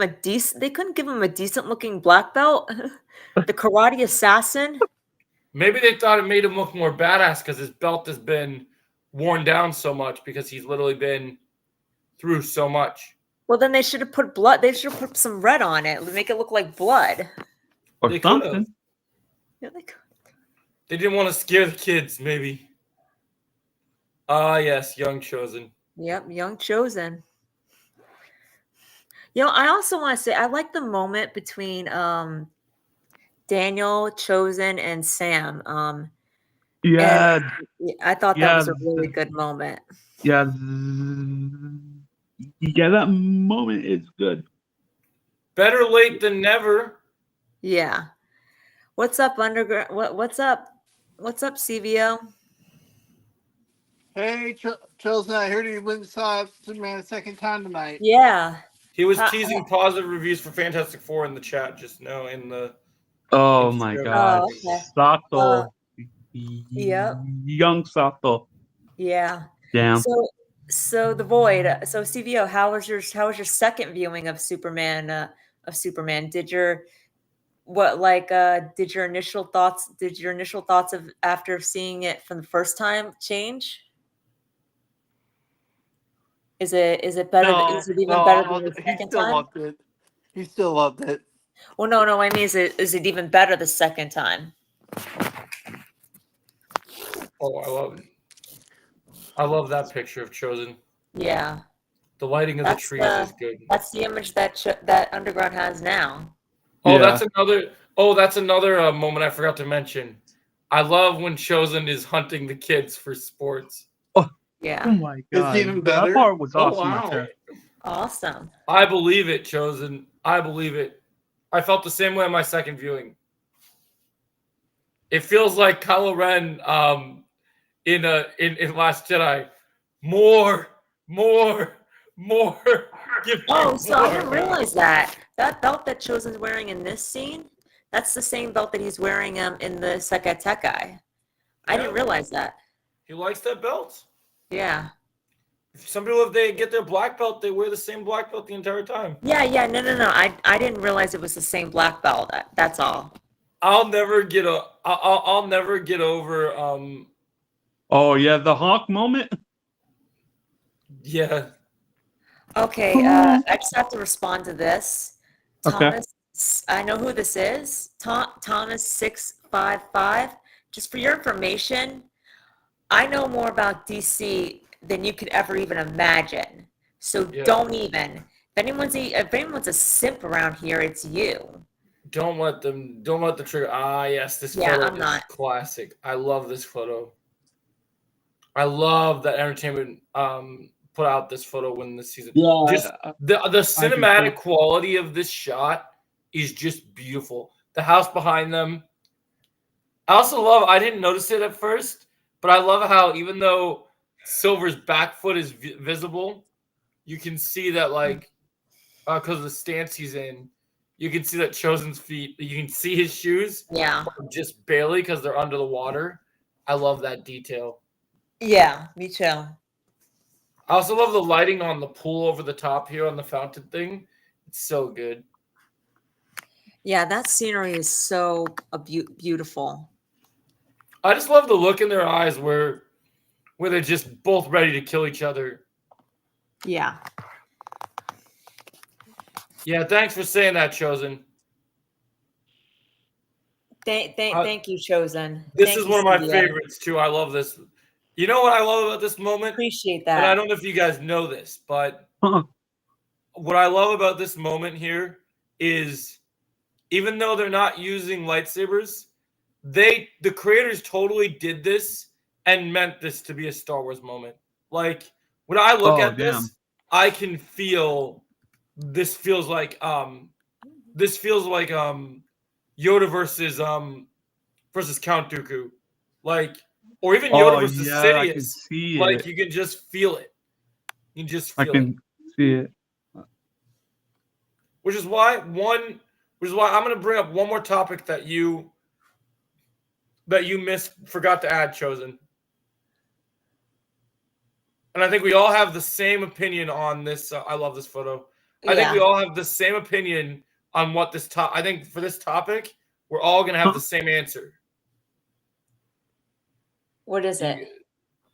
decent looking black belt. The karate assassin. Maybe they thought it made him look more badass because his belt has been worn down so much because he's literally been through so much. Well, then they should have put blood. They should have put some red on it, make it look like blood. Or They could have. something. Yeah, They didn't want to scare the kids, maybe. Ah, yes, young Chozen. Yep, young Chosen. You know, I also want to say I like the moment between Daniel, Chosen, and Sam. Yeah. I thought that Yeah. was a really good moment. Yeah. Yeah, that moment is good. Better late than never. Yeah. What's up, Underground? What's up? What's up, CVO? Hey, Chosen, I heard you went and saw Superman a second time tonight. Yeah. He was teasing positive reviews for Fantastic Four in the chat just now in the. Oh my Instagram. God. Oh, okay. Sato. Yep. Young Sato. Yeah. Damn. So the Void. So CVO, how was your second viewing of Superman? Did your initial thoughts? Did your initial thoughts of after seeing it for the first time change? Is it better? Is it even better than the He second still time? loved it. He still loved it. Well, no. I mean, is it even better the second time? Oh, I love it. I love that picture of Chosen. Yeah. The lighting of the trees is good. That's the image that Underground has now. Oh, Yeah. that's another. Oh, that's another moment I forgot to mention. I love when Chosen is hunting the kids for sports. Oh Yeah. my God. It's even better. That part was Oh, awesome wow. right there. Awesome. I believe it, Chosen. I believe it. I felt the same way on my second viewing. It feels like Kylo Ren in Last Jedi. More. Give me Oh, so I more. didn't realize that belt that Chosen's wearing in this scene, that's the same belt that he's wearing in the Sekatekai. I didn't Yeah. realize that. He likes that belt. Yeah. Some people, if they get their black belt, they wear the same black belt the entire time. Yeah. No. I didn't realize it was the same black belt. That's all. I'll never get over. Oh yeah, the Hawk moment. Yeah. Okay. I just have to respond to this. Okay. Thomas, I know who this is. Thomas 655. Just for your information, I know more about DC than you could ever even imagine. So Yeah. don't even. If anyone's a simp around here, it's you. Don't let the trigger. Ah, yes, this Yeah, photo I'm is not. classic. I love this photo. I love that Entertainment put out this photo when this season. Yeah. Just the cinematic quality of this shot is just beautiful. The house behind them. I also love. I didn't notice it at first, but I love how even though Silver's back foot is visible, you can see that because of the stance he's in, you can see that Chosen's feet. You can see his shoes, Yeah. but just barely because they're under the water. I love that detail. Yeah, me too. I also love the lighting on the pool over the top here on the fountain thing. It's so good. Yeah, that scenery is so beautiful. I just love the look in their eyes where they're just both ready to kill each other. Yeah. Yeah, thanks for saying that, Chosen. Thank you, Chosen. This Thank is you, one of my CBO. favorites too. I love this. You know what I love about this moment? Appreciate And I that. don't know if you guys know this, but Uh-uh. what I love about this moment here is even though they're not using lightsabers, the creators totally did this and meant this to be a Star Wars moment. Like when I look at this, I can feel this feels like Yoda versus Count Dooku. Like or even Oh Yoda versus yeah, I can Sidious, see like it. you can just feel it. You can just I feel it. can see it. Which is why I'm going to bring up one more topic that you forgot to add, Chosen. And I think we all have the same opinion on this. I love this photo. I think we Yeah. all have the same opinion on what this top. I think for this topic, we're all going to have the same answer. What is it?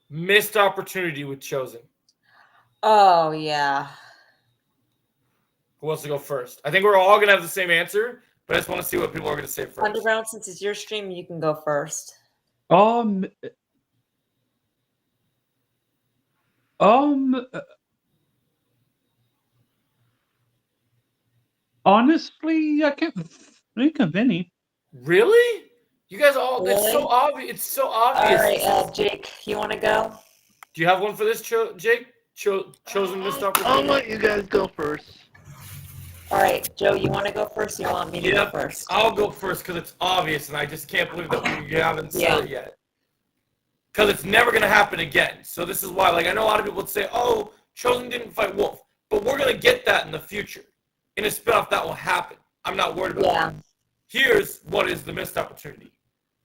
Missed opportunity with Chosen. Oh yeah. Who wants to go first? I think we're all going to have the same answer, but I just want to see what people are going to say first. Underground, since it's your stream, you can go first. Um, honestly, I can't think of any. Really? You guys all? It's so Really? obvious. It's so All obvious. right, Jake, you want to go? Do you have one for this, Jake? Chosen missed I'll opportunity. let you guys go first. All right, Joe, you want to go first? Or you want me to go first? I'll go first because it's obvious, and I just can't believe that we haven't said Yeah. it yet. Because it's never going to happen again. So this is why, like, I know a lot of people would say, "Oh, Chosen didn't fight Wolf," but we're going to get that in the future. In a spinoff, that will happen. I'm not worried about Yeah. that. Here's what is the missed opportunity,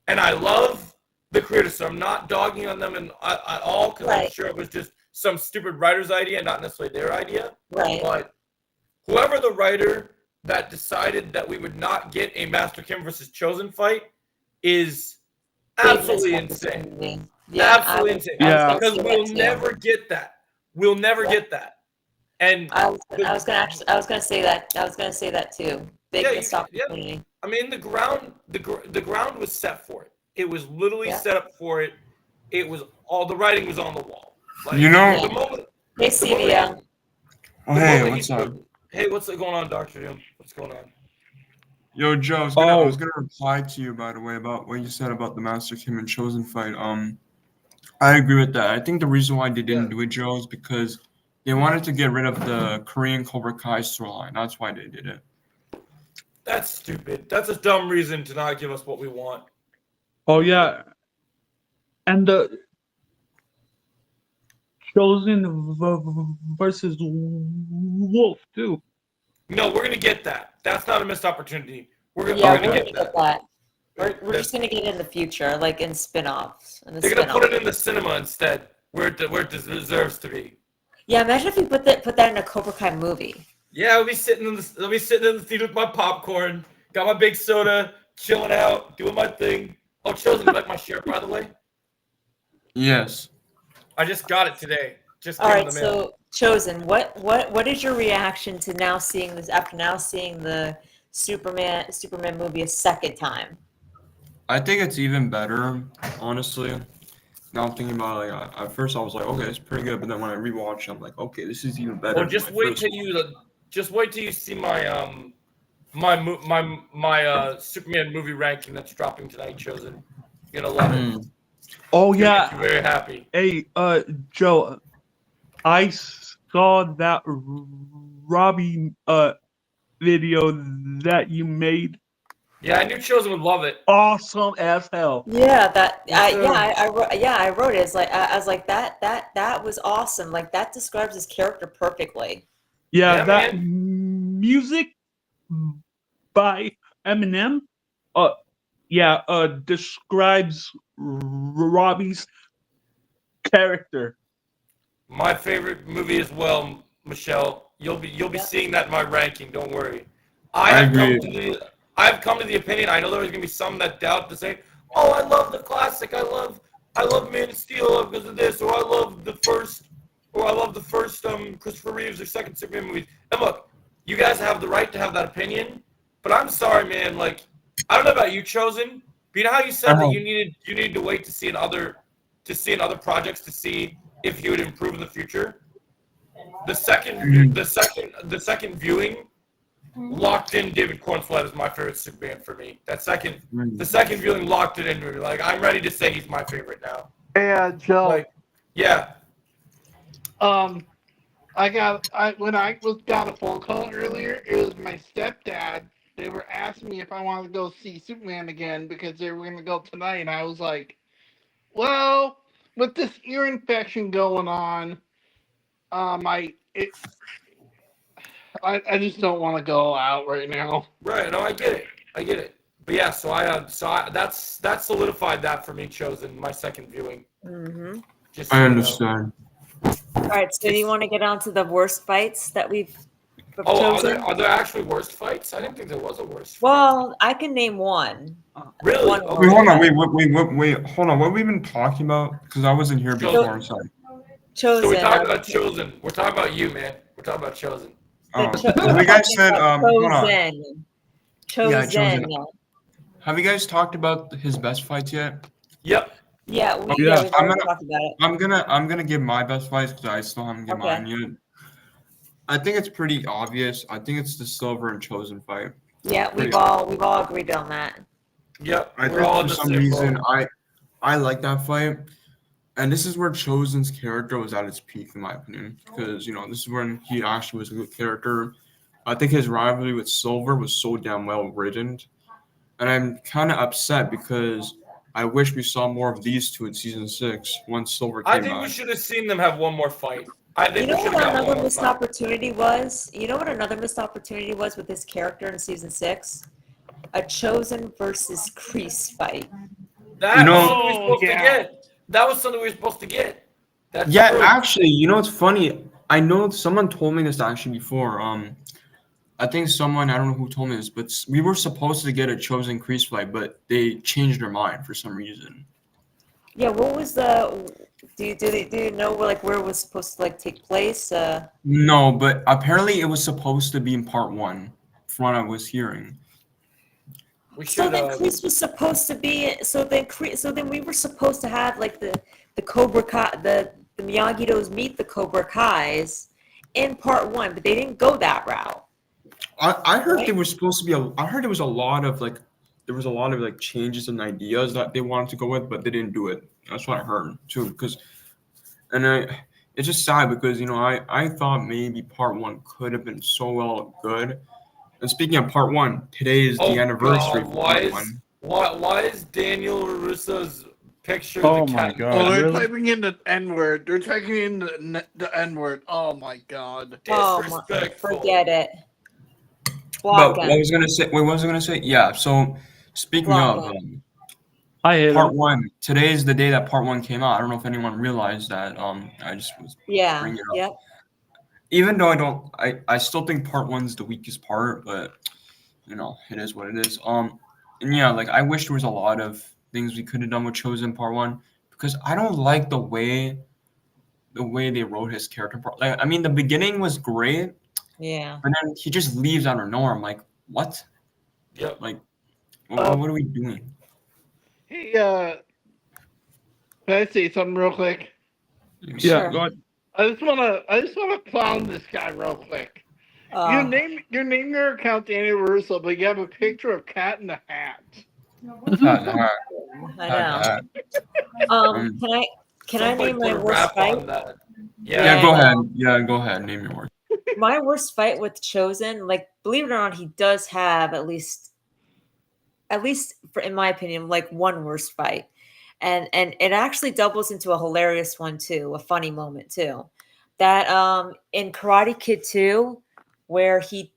and I love the creators, so I'm not dogging on them at all because I'm Right. sure it was just some stupid writer's idea, not necessarily their idea. Right. But whoever the writer that decided that we would not get a Master Kim versus Chosen fight is Big absolutely missed insane. opportunity. Yeah, Absolutely insane. Yeah. Because we'll never get that. We'll never Yeah. get that. And I was gonna say that. I was gonna say that too. Big Yeah, missed yeah. opportunity. I mean, the ground was set for it. It was literally Yeah. set up for it. It was all the writing was on the wall. Like, You know- the moment. Hey, the moment CVO. he- Oh, the hey, moment what's he up? put- Hey, what's going on, Doctor Doom? What's going on? Yo, Joe, I was Oh. gonna reply to you, by the way, about what you said about the Master Kim and Chosen fight. I agree with that. I think the reason why they didn't do it, Joe, is because they wanted to get rid of the Korean Cobra Kai storyline. That's why they did it. That's stupid. That's a dumb reason to not give us what we want. Oh yeah, and the Chosen versus Wolf too. No, we're gonna get that. That's not a missed opportunity. We're Yeah, gonna we're get gonna that. get that. We're That's- just gonna get it in the future, like in spin-offs. They're gonna put it in the cinema instead, where it deserves to be. Yeah, imagine if you put that in a Cobra Kai movie. Yeah, I'll be sitting in the theater with my popcorn, got my big soda, chilling out, doing my thing. Oh, Chosen, you like my shirt, by the way? Yes. I just got it today. Just All came in right, the mail. so Chosen, what is your reaction to now seeing this after now seeing the Superman movie a second time? I think it's even better, honestly. Now I'm thinking about it, like, at first I was like, okay, it's pretty good, but then when I rewatch, I'm like, okay, this is even better. Well, than just my wait first till you see my my Superman movie ranking that's dropping tonight, Chosen. You're gonna love it. Oh It's gonna yeah. make you very happy. Hey, Joe, I saw that Robbie video that you made. Yeah, I knew Chosen would love it. Awesome as hell. Yeah, I wrote it. It's like I was like that was awesome. Like that describes his character perfectly. Yeah, Yeah, that man. music by Eminem, describes Robbie's character. My favorite movie as well, Michelle. You'll be Yeah. seeing that in my ranking. Don't worry. I agree. I've come to the opinion. I know there's gonna be some that doubt to say, "Oh, I love the classic. I love Man of Steel because of this, or I love the first Christopher Reeves or second Superman movies." And look, you guys have the right to have that opinion, but I'm sorry, man. Like, I don't know about you, Chosen, but you know how you said that you needed to wait to see in other projects to see if he would improve in the future. The second viewing locked in David Cornswell as my favorite Superman for me. The second viewing locked it in me. Like, I'm ready to say he's my favorite now. Yeah, Joe. Like, yeah. When I got a phone call earlier, it was my stepdad. They were asking me if I wanted to go see Superman again because they were going to go tonight, and I was like, Well, with this ear infection going on, I just don't want to go out right now. Right. No, I get it. I get it. But yeah, that's solidified that for me. Chosen my second viewing. Mm-hmm. Just I so you know. understand. All right, so do you want to get on to the worst fights that we've Oh, chosen? are there actually worst fights? I didn't think there was a worst fight. Well, I can name one. Really? One Okay. Wait, hold on. Wait. Hold on. What have we been talking about? Because I wasn't here Chosen. before. Sorry. Chosen. So we're talking about Chosen. We're talking about you, man. We're talking about Chosen. Oh, have you guys said hold on? Chozen. Yeah, Chosen. Have you guys talked about his best fights yet? Yep. Yeah, Yeah, we've already I'm gonna- talked about it. I'm gonna give my best fights because I still haven't given Okay. mine yet. I think it's pretty obvious. I think it's the Silver and Chosen fight. Yeah, we've Pretty- all agreed on that. Yep. I We're all in think for the some same reason boat. I like that fight, and this is where Chosen's character was at its peak, in my opinion, because this is when he actually was a good character. I think his rivalry with Silver was so damn well written, and I'm kind of upset because I wish we saw more of these two in season 6 once Silver I came think back. we should have seen them have one more fight. I You think know we should what have got one another more missed fight. opportunity was? You know what another missed opportunity was with this character in season 6? A Chosen versus Kreese fight. That know- was something we were supposed yeah. to get. That was something we were supposed to get. That's Yeah, true. actually, it's funny. I know someone told me this actually before. I think someone, I don't know who told me this, but we were supposed to get a Chosen Kreese fight, but they changed their mind for some reason. Yeah, what was the? Do you know where it was supposed to take place? No, but apparently it was supposed to be in part 1, from what I was hearing. We So should. then Kreese was supposed to be. So then we were supposed to have the Cobra Kai, the Miyagi-Dos meet the Cobra Kais in part 1, but they didn't go that route. I heard Right. there was supposed to be I heard there was a lot of changes and ideas that they wanted to go with, but they didn't do it. That's what I heard too. It's just sad because I thought maybe part 1 could have been so well good. And speaking of part 1, today is the anniversary God, for part 1. why is Daniel Russo's picture Oh the my cat? God. Oh, they're really? typing in the N word. They're typing in the N word. Oh my god. Oh, Disrespectful. forget it. But Block what I him. was gonna say, wait, what was I gonna say? Yeah. So speaking Block of him. I hate part him. 1, today is the day that part 1 came out. I don't know if anyone realized that. I just was Yeah. bringing it up. Yep. Even though I still think part 1's the weakest part, but it is what it is. And yeah, I wish there was a lot of things we could have done with Chosen part 1 because I don't like the way they wrote his character. I mean, the beginning was great, Yeah. but then he just leaves out of nowhere. I'm like, what? Yep. Like, what are we doing? Hey, can I say something real quick? Yeah, Sure. go ahead. I just wanna clown this guy real quick. You name your account Daniel Russo, but you have a picture of Cat in the Hat. I know. Can I Somebody name put my a worst rap fight? on that. Yeah, Yeah, go I ahead. know. Yeah, go ahead. Name your word. My worst fight with Chosen, believe it or not, he does have at least in my opinion, one worst fight. And it actually doubles into a hilarious one too, a funny moment too. That in Karate Kid 2, where he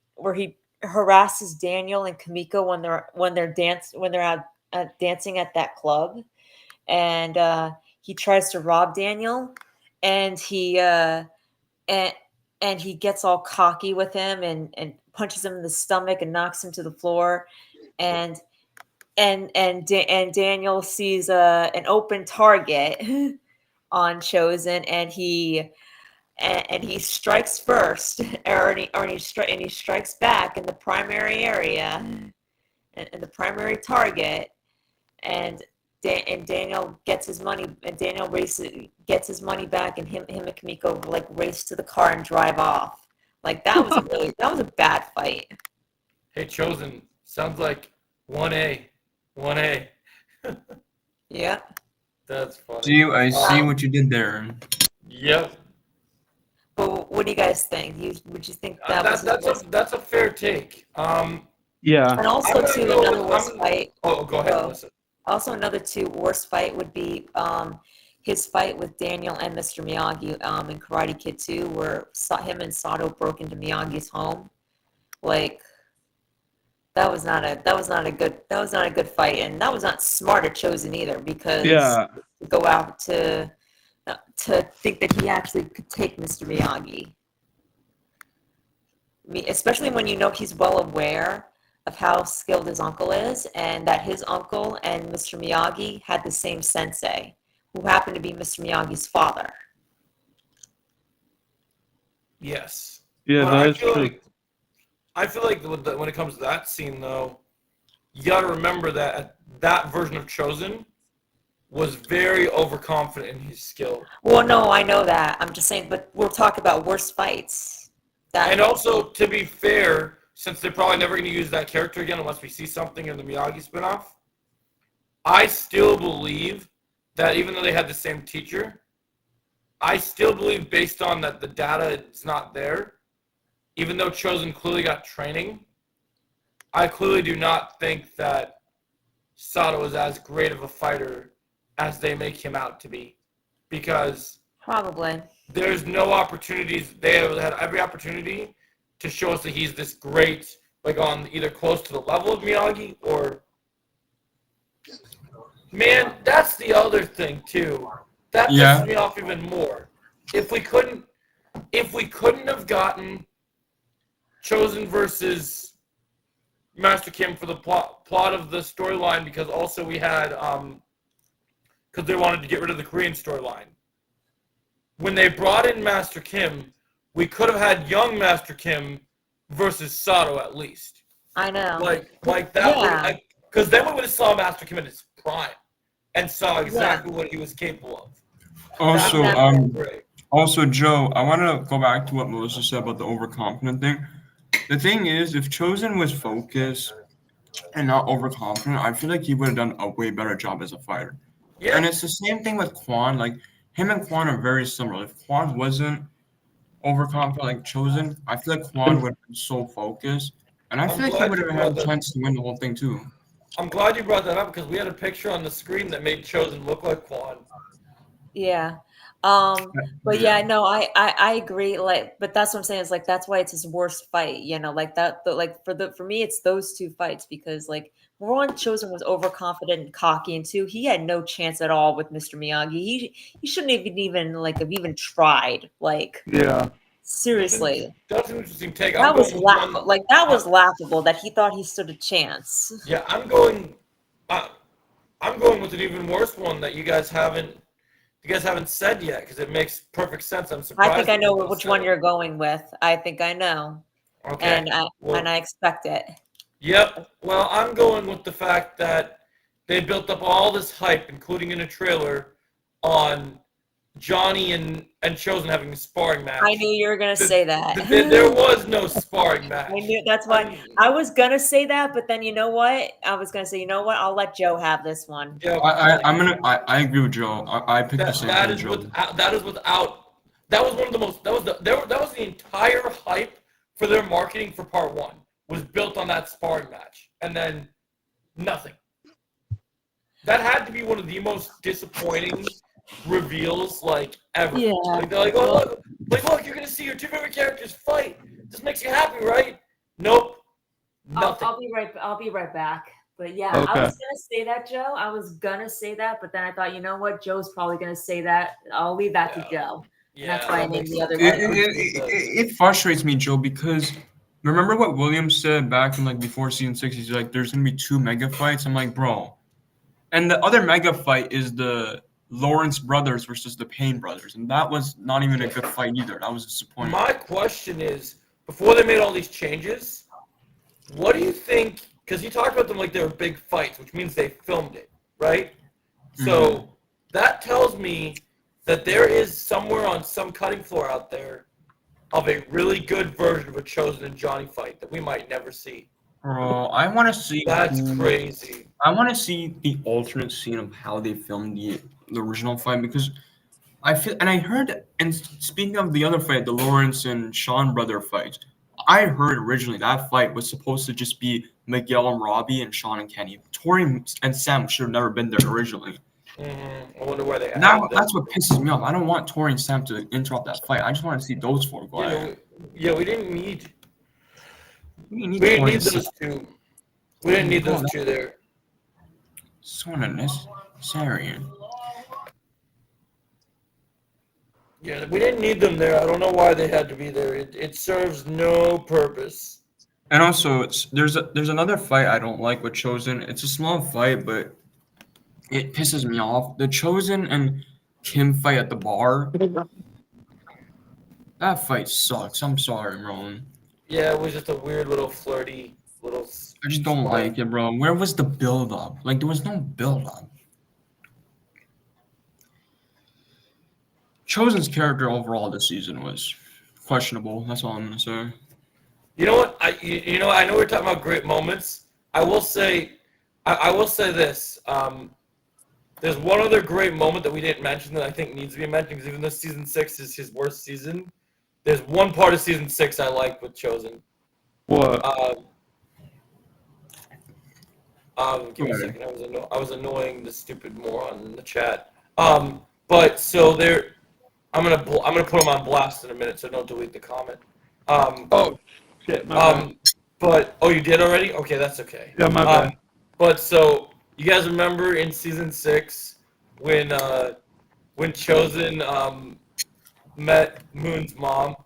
harasses Daniel and Kamiko when they're out dancing at that club, and he tries to rob Daniel, and and he gets all cocky with him and punches him in the stomach and knocks him to the floor, and Daniel sees an open target on Chosen, and he strikes first, and he strikes back in the primary area, and the primary target, and Daniel gets his money, and Daniel gets his money back, and him and Kamiko race to the car and drive off. That was a bad fight. Hey, Chosen. Sounds like 1A. 1A. Yeah. That's funny. I see what you did there. Yep. But what do you guys think? Would you think that was his worst? That's a fair take. Yeah. And also, I'm gonna too, go another with- worst I'm- fight. Oh, go ahead, Go. Melissa. Also, another two worst fight would be his fight with Daniel and Mr. Miyagi in Karate Kid 2, where him and Sato broke into Miyagi's home. Like that was not a good fight, and that was not smart of Chosen either, because Yeah. to go out to think that he actually could take Mr. Miyagi. Especially when you know he's well aware of how skilled his uncle is, and that his uncle and Mr. Miyagi had the same sensei, who happened to be Mr. Miyagi's father. Yes. Yeah, But that I is feel true. like when it comes to that scene though, you got to remember that that version of Chosen was very overconfident in his skill. Well, no, I know that. I'm just saying, but we'll talk about worst fights. And also, to be fair, since they're probably never going to use that character again unless we see something in the Miyagi spinoff, I still believe that even though they had the same teacher, I still believe, based on that the data is not there, even though Chosen clearly got training, I clearly do not think that Sato is as great of a fighter as they make him out to be. Because Probably. there's no opportunities. They have had every opportunity to show us that he's this great, like on either close to the level of Miyagi or. Man, that's the other thing too. That pisses me off even more. If we couldn't have gotten Chosen versus Master Kim for the plot of the storyline, because also we had because they wanted to get rid of the Korean storyline. When they brought in Master Kim, we could have had young Master Kim versus Sato at least. I know. Like that Yeah. would, because then we would have saw Master Kim in his prime and saw exactly what he was capable of. Also, That would be great. also, Joe, I want to go back to what Melissa said about the overconfident thing. The thing is, if Chosen was focused and not overconfident, I feel like he would have done a way better job as a fighter. Yeah. And it's the same thing with Quan. Like, him and Quan are very similar. If Quan wasn't overconfident like Chosen, I feel like Quan would have been so focused. And I I'm feel like he glad would you have brought had a that. chance to win the whole thing, too. I'm glad you brought that up because we had a picture on the screen that made Chosen look like Quan. Yeah. But yeah, no, I agree. Like, but that's what I'm saying, is like that's why it's his worst fight, you know, like that. But like for me, it's those two fights, because like one, Chosen was overconfident and cocky, and two, he had no chance at all with Mr. Miyagi. He shouldn't even like have even tried. Like, Yeah. seriously, That's an interesting take. that I'm was going with one. like that was laughable that he thought he stood a chance. Yeah, I'm going. I'm going with an even worse one that you guys haven't said yet because it makes perfect sense. I'm surprised. I think I know that you which said one it. you're going with. I think I know, Okay. and Well, I expect it. Yep. Well, I'm going with the fact that they built up all this hype, including in a trailer, on Johnny and Chosen having a sparring match. I knew you were gonna say that. There was no sparring match. I knew that's why I was gonna say that, but then you know what? I was gonna say, you know what? I'll let Joe have this one. Yeah, I agree with Joe. I picked the same that thing, is Joe. that was one of the most that was the entire hype for their marketing for part one was built on that sparring match, and then nothing. That had to be one of the most disappointing reveals like ever. Yeah. Like they're like, oh look, you're gonna see your two favorite characters fight. This makes you happy, right? Nope. Nothing. I'll be right back. But yeah, Okay. I was gonna say that, Joe. I was gonna say that, but then I thought, you know what? Joe's probably gonna say that. I'll leave that to Joe. Yeah, That's why I that named makes the other sense. two. It frustrates me, Joe, because remember what Williams said back in like before season 6? He's like, "There's gonna be 2 mega fights." I'm like, bro. And the other mega fight is the Lawrence brothers versus the Payne brothers, and that was not even a good fight either. That was disappointing. My question is, before they made all these changes, what do you think? Because you talked about them like they were big fights, which means they filmed it, right? So that tells me that there is somewhere on some cutting floor out there of a really good version of a Chosen and Johnny fight that we might never see. Bro, I want to see. That's crazy. I want to see the alternate scene of how they filmed the original fight, because I feel, and I heard, and speaking of the other fight, the Lawrence and Sean brother fight, I heard originally that fight was supposed to just be Miguel and Robbie and Sean and Kenny. Tori and Sam should have never been there originally. I wonder where they Now added them. that's what pisses me off. I don't want Tori and Sam to interrupt that fight. I just want to see those four go at it. We didn't need. We We need didn't Tori need and Sam. those two. We didn't need those two there. So unnecessary. Yeah, we didn't need them there. I don't know why they had to be there. It serves no purpose. And also, there's another fight I don't like with Chozen. It's a small fight, but it pisses me off. The Chozen and Kim fight at the bar. That fight sucks. I'm sorry, Rowan. Yeah, it was just a weird little flirty little. I just don't like it, bro. Where was the build up? Like, there was no build up. Chozen's character overall this season was questionable. That's all I'm gonna say. You know what? I know we're talking about great moments. I will say this. There's one other great moment that we didn't mention that I think needs to be mentioned because even though season 6 is his worst season, there's one part of season 6 I like with Chozen. What? Give me a second. I was annoying the stupid moron in the chat. But so there, I'm gonna put him on blast in a minute, so don't delete the comment. Oh shit! My bad. But you did already? Okay, that's okay. Yeah, my bad. But so you guys remember in season 6 when Chozen met Moon's mom?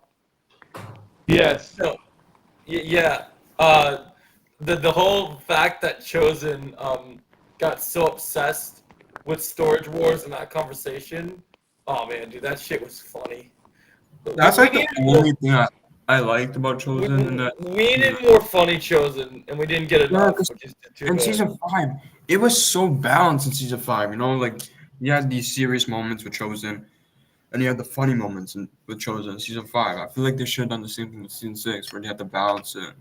Yes. No. Yeah. The whole fact that Chozen got so obsessed with Storage Wars in that conversation. Oh man, dude, that shit was funny. That's like the only thing I liked about Chozen. We needed more funny Chozen, and we didn't get enough. In season 5, it was so balanced in season 5. You know, like you had these serious moments with Chozen, and you had the funny moments with Chozen in season 5. I feel like they should have done the same thing with season 6, where they had to balance it.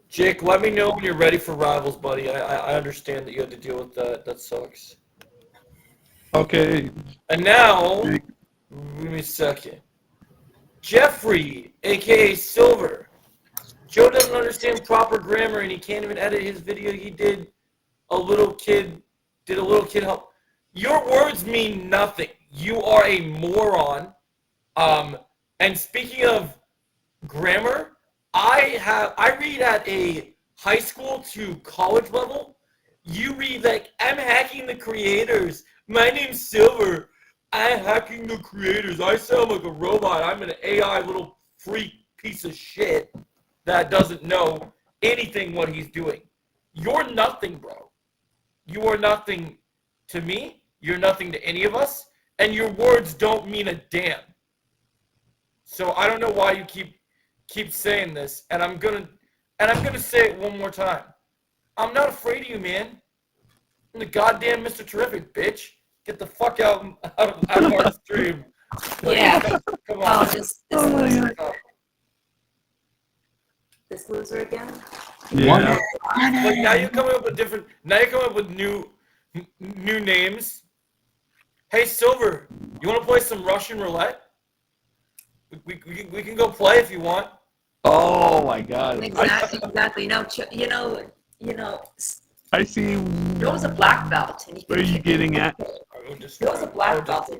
Jake, let me know when you're ready for Rivals, buddy. I understand that you had to deal with that. That sucks. Okay. And now, give me a second. Jeffrey, a.k.a. Silver. Joe doesn't understand proper grammar, and he can't even edit his video. He did a little kid help. Your words mean nothing. You are a moron. And speaking of grammar, I read at a high school to college level. You read like, I'm hacking the creators. My name's Silver. I'm hacking the creators. I sound like a robot. I'm an AI little freak piece of shit that doesn't know anything what he's doing. You're nothing, bro. You are nothing to me. You're nothing to any of us. And your words don't mean a damn. So I don't know why you keep saying this. And I'm gonna say it one more time. I'm not afraid of you, man. I'm the goddamn Mr. Terrific, bitch. Get the fuck out of our stream. Yeah. Come on. This loser. This loser again? Yeah. But now you're coming up with different. Now you're coming up with new names. Hey, Silver, you want to play some Russian roulette? We can go play if you want. Oh my God. Exactly. You know. I see. Joe's a black belt, and Where are you getting at? Joe's a black belt. I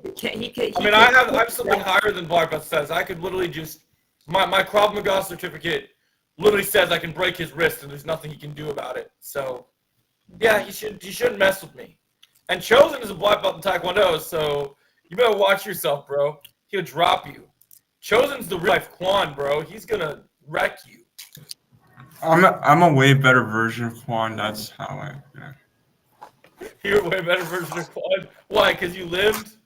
have something higher than black belt says. I could literally just my Krav Maga certificate literally says I can break his wrist and there's nothing he can do about it. So yeah, he shouldn't mess with me. And Chozen is a black belt in Taekwondo, so you better watch yourself, bro. He'll drop you. Chozen's the real life Quan, bro. He's gonna wreck you. I'm a way better version of Quan. That's how I. Yeah. You're a way better version of Quan. Why? Because you lived.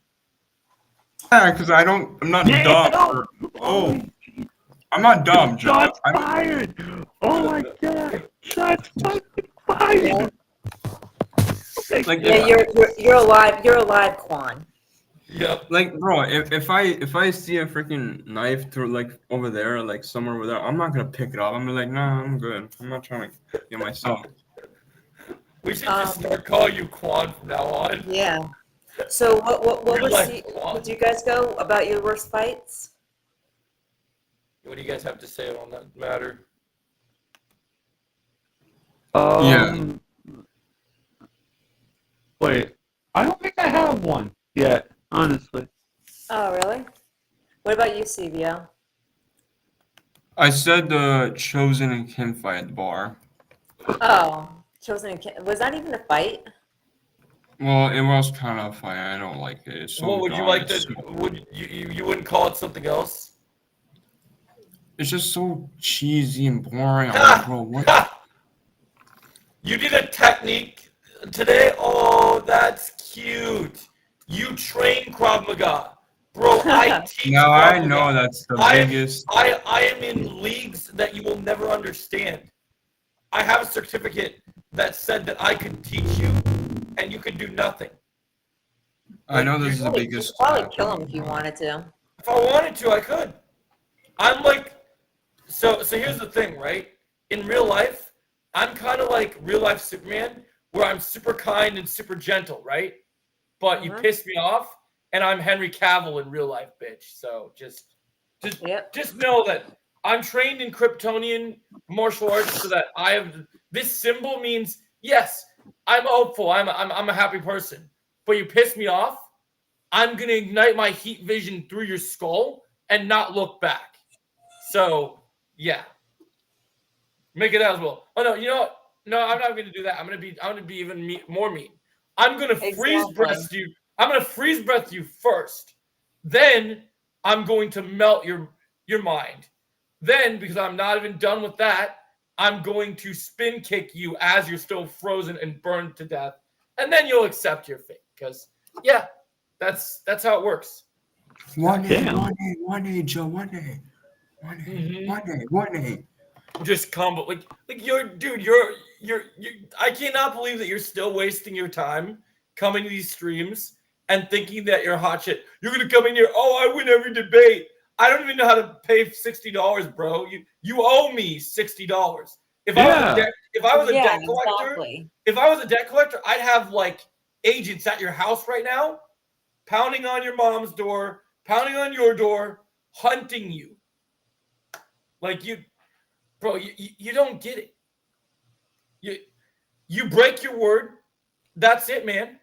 Yeah, because I'm not dumb. I'm not dumb, Joe. Shots fired! Oh my God! Shots fucking fired! Like, yeah, you're alive. You're alive, Quan. Yep. Like, bro, if I see a freaking knife through like over there, like somewhere over there, I'm not gonna pick it up. I'm gonna be like, nah, I'm good. I'm not trying to get myself. We should just start calling you Quan from now on. Yeah. So would you guys go about your worst fights? What do you guys have to say on that matter? Um, wait, I don't think I have one yet, honestly. Oh, really? What about you, CBO? I said the Chosen and Kim fight at the bar. Oh, was that even a fight? Well, it was kind of a fight. I don't like it. It's so What would you dumb. like to? Would you wouldn't call it something else? It's just so cheesy and boring. I'm like, Ha! bro, what? Ha! You did a technique today. Oh, that's cute. You train Krav Maga, bro. I teach Now I Krav know Maga. that's the I am biggest. I am in leagues that you will never understand. I have a certificate that said that I could teach you, and you could do nothing. I know Like, this is the You could biggest. probably kill him if you wanted to. if I wanted to, I could. I'm like, so here's the thing, right? In real life, I'm kind of like real life Superman, where I'm super kind and super gentle, right? But you Mhm. piss me off, and I'm Henry Cavill in real life, bitch. So Yep. just know that I'm trained in Kryptonian martial arts, so that I have this symbol means yes, I'm hopeful, I'm a happy person. But you piss me off, I'm gonna ignite my heat vision through your skull and not look back. So yeah, make it as well. Oh no, you know what? No, I'm not gonna do that. I'm gonna be even more mean. I'm gonna freeze Exactly. breath you. I'm gonna freeze breath you first. Then I'm going to melt your mind. Then, because I'm not even done with that, I'm going to spin kick you as you're still frozen and burned to death. And then you'll accept your fate. Because yeah, that's how it works. 1A, Damn. 1A, 1A, Joe, 1A, 1A, Mhm. 1A, 1A. Just combo like you're dude, you're I cannot believe that you're still wasting your time coming to these streams and thinking that you're hot shit. You're gonna come in here, oh, I win every debate. I don't even know how to pay $60, bro. You owe me $60. Yeah. If I was a Yeah, debt collector, exactly. if I was a debt collector, I'd have like agents at your house right now, pounding on your mom's door, pounding on your door, hunting you. Like you, bro, you don't get it. You you break your word. That's it, man.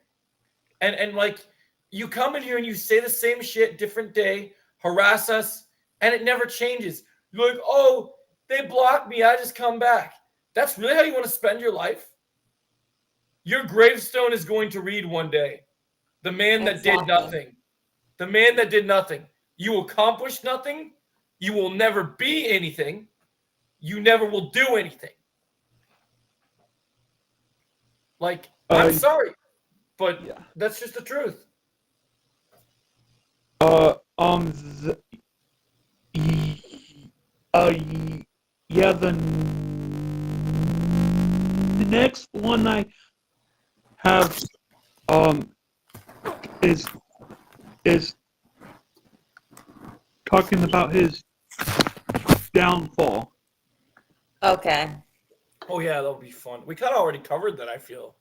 And like you come in here and you say the same shit, different day, harass us, and it never changes. You're like, oh, they blocked me. I just come back. That's really how you want to spend your life? Your gravestone is going to read one day. The man that did Exactly. nothing. The man that did nothing. You accomplished nothing. You will never be anything. You never will do anything. Like, I'm sorry, but Yeah. that's just the truth. Uh, um, z- y- y- yeah, the next one I have, um, is, is talking about his downfall. Okay. Oh yeah, that'll be fun. We kind of already covered that. I feel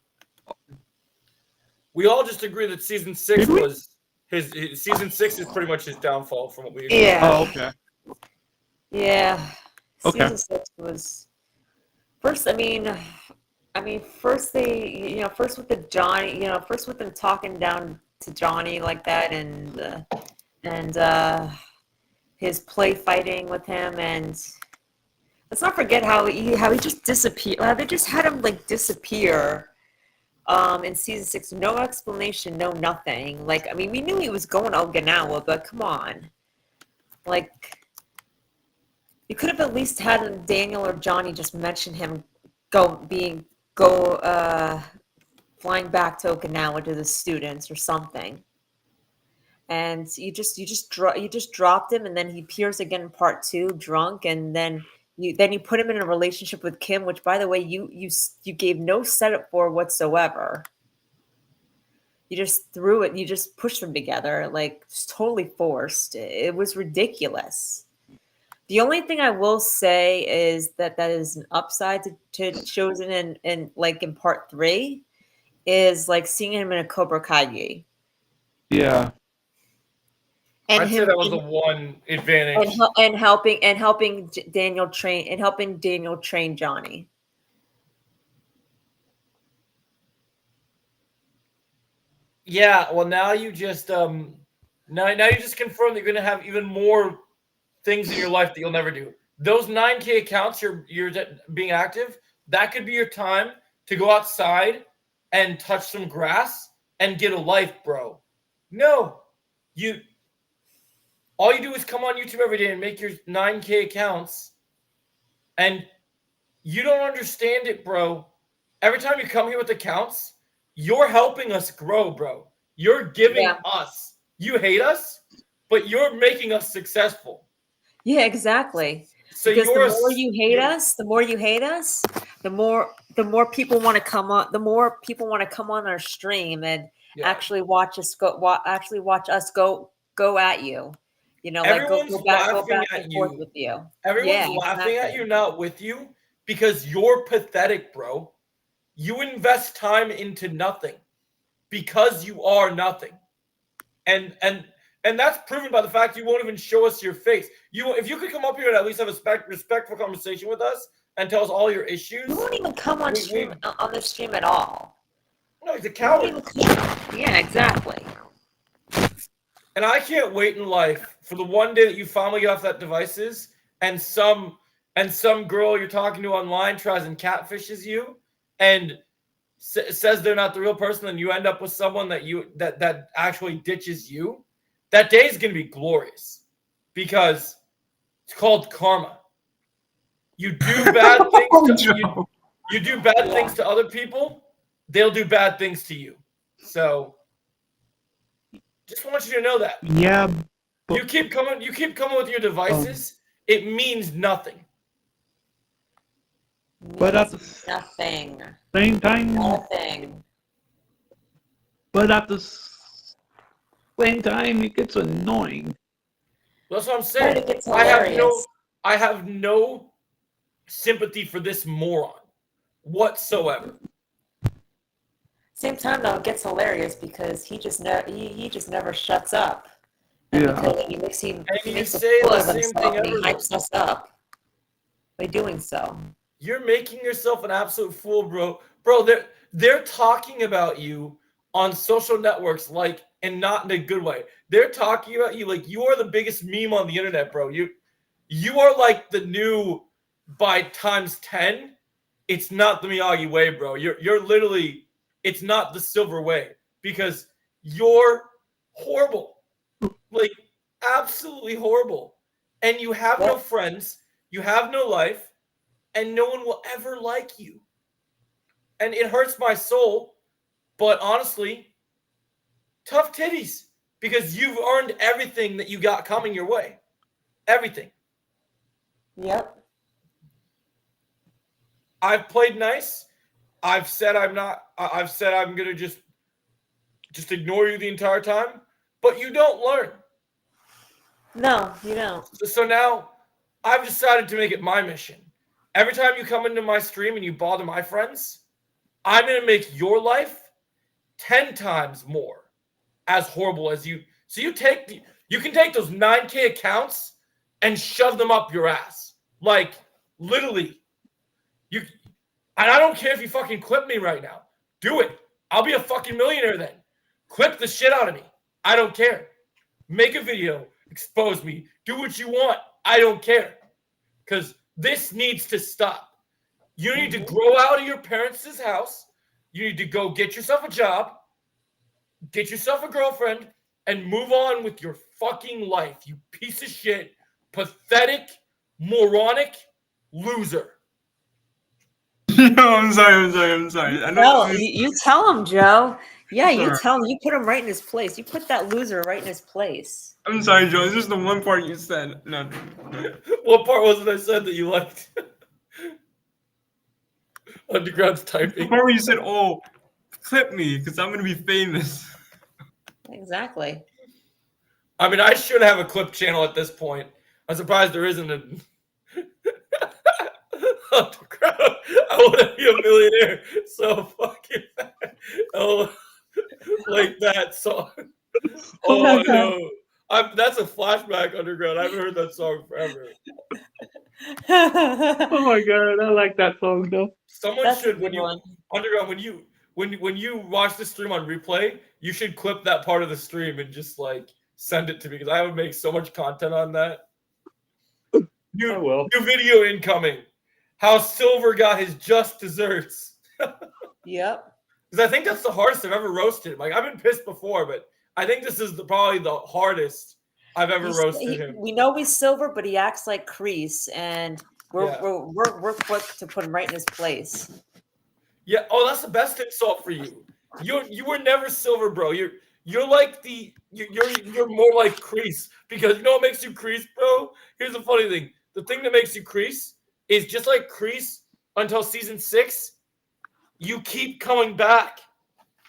we all just agree that season six Did we? was his season six is pretty much his downfall from what we agree. Yeah. Oh, okay. Yeah. Okay. Season 6 was first. First first with the Johnny, first with them talking down to Johnny like that, and his play fighting with him, and let's not forget how he just disappeared. How they just had him like disappear. In season 6, no explanation, no nothing. Like, I mean, we knew he was going to Okinawa, but come on, like, you could have at least had Daniel or Johnny just mention him flying back to Okinawa to the students or something. And you just dropped him, and then he appears again in part 2, drunk, and then you put him in a relationship with Kim, which, by the way, you gave no setup for whatsoever. You just threw it. You just pushed them together, like it's totally forced. It was ridiculous. The only thing I will say is that is an upside to Chosen in like in part 3 is like seeing him in a Cobra Kai Yeah. and I'd say him that was the one advantage. and helping Daniel train Johnny. And helping Daniel train Johnny. Yeah, well now you just now you just confirm that you're gonna have even more things in your life that you'll never do. Those 9K accounts you're being active, that could be your time to go outside and touch some grass and get a life, bro. No. You all you do is come on YouTube every day and make your 9K accounts, and you don't understand it, bro. Every time you come here with accounts, you're helping us grow, bro. You're giving Yeah. us. You hate us, but you're making us successful. Yeah, exactly. So Because you're the more you hate us, the more people want to come on. The more people want to come on our stream and actually watch us actually watch us go at you. You know, like everyone's go laughing back and at forth you. with you. Everyone's Yeah, laughing at exactly. you, not with you, because you're pathetic, bro. You invest time into nothing because you are nothing. And that's proven by the fact you won't even show us your face. If you could come up here and at least have a respectful conversation with us and tell us all your issues. You won't even come on stream on the stream at all. No, he's a You won't coward. even come. Yeah, exactly. And I can't wait in life for the one day that you finally get off that devices and some girl you're talking to online tries and catfishes you and says they're not the real person, and you end up with someone that actually ditches you. That day is going to be glorious because it's called karma. You do bad things to you do bad things to other people, they'll do bad things to you. So just want you to know that. Yeah, You keep coming with your devices, it means nothing. but at the Nothing. same time, Nothing. but at the same time, it gets annoying. That's what I'm But saying. it gets hilarious. I have no sympathy for this moron whatsoever. Same time though, it gets hilarious because he just never shuts up. And Yeah. because he makes a say fool the of same himself thing and he every hypes us up by doing so. You're making yourself an absolute fool, bro. Bro, they're talking about you on social networks and not in a good way. They're talking about you like you are the biggest meme on the internet, bro. You are like the new by times 10. It's not the Miyagi way, bro. You're literally it's not the silver way because you're horrible. Like absolutely horrible. And you have no friends, you have no life, and no one will ever like you. And it hurts my soul, but honestly, tough titties because you've earned everything that you got coming your way. Everything. Yep. I've played nice. I've said I'm going to just ignore you the entire time, but you don't learn. No, you don't. So now I've decided to make it my mission. Every time you come into my stream and you bother my friends, I'm going to make your life 10 times more as horrible as you. So you can take those 9K accounts and shove them up your ass. Like literally. And I don't care if you fucking clip me right now. Do it. I'll be a fucking millionaire then. Clip the shit out of me. I don't care. Make a video. Expose me. Do what you want. I don't care. Because this needs to stop. You need to grow out of your parents' house. You need to go get yourself a job, get yourself a girlfriend, and move on with your fucking life, you piece of shit, pathetic, moronic loser. No, I'm sorry. I know. You tell him, Joe. Yeah, you Sorry. tell him. You put him right in his place. You put that loser right in his place. I'm sorry, Joe. It's just the one part you said. No. What part was it I said that you liked? Underground's The typing. part where you said, "Oh, clip me, because I'm gonna be famous." Exactly. I mean, I should have a clip channel at this point. I'm surprised there isn't a Underground. I want to be a millionaire so fucking bad. Oh, like that song. Oh no. That's a flashback, Underground. I haven't heard that song forever. Oh my god, I like that song though. Someone That's a should good one. Underground, when you when you watch the stream on replay, you should clip that part of the stream and just like send it to me because I would make so much content on that. I New will. new video incoming. How Silver got his just desserts. Yep. Because I think that's the hardest I've ever roasted. Like I've been pissed before, but I think this is probably the hardest I've ever roasted him. We know he's Silver, but he acts like Crease, and Yeah. we're quick to put him right in his place. Yeah. Oh, that's the best insult for you. You were never Silver, bro. You're like you're more like Crease because you know what makes you Crease, bro? Here's the funny thing. The thing that makes you Crease is just like Crease until season 6. You keep coming back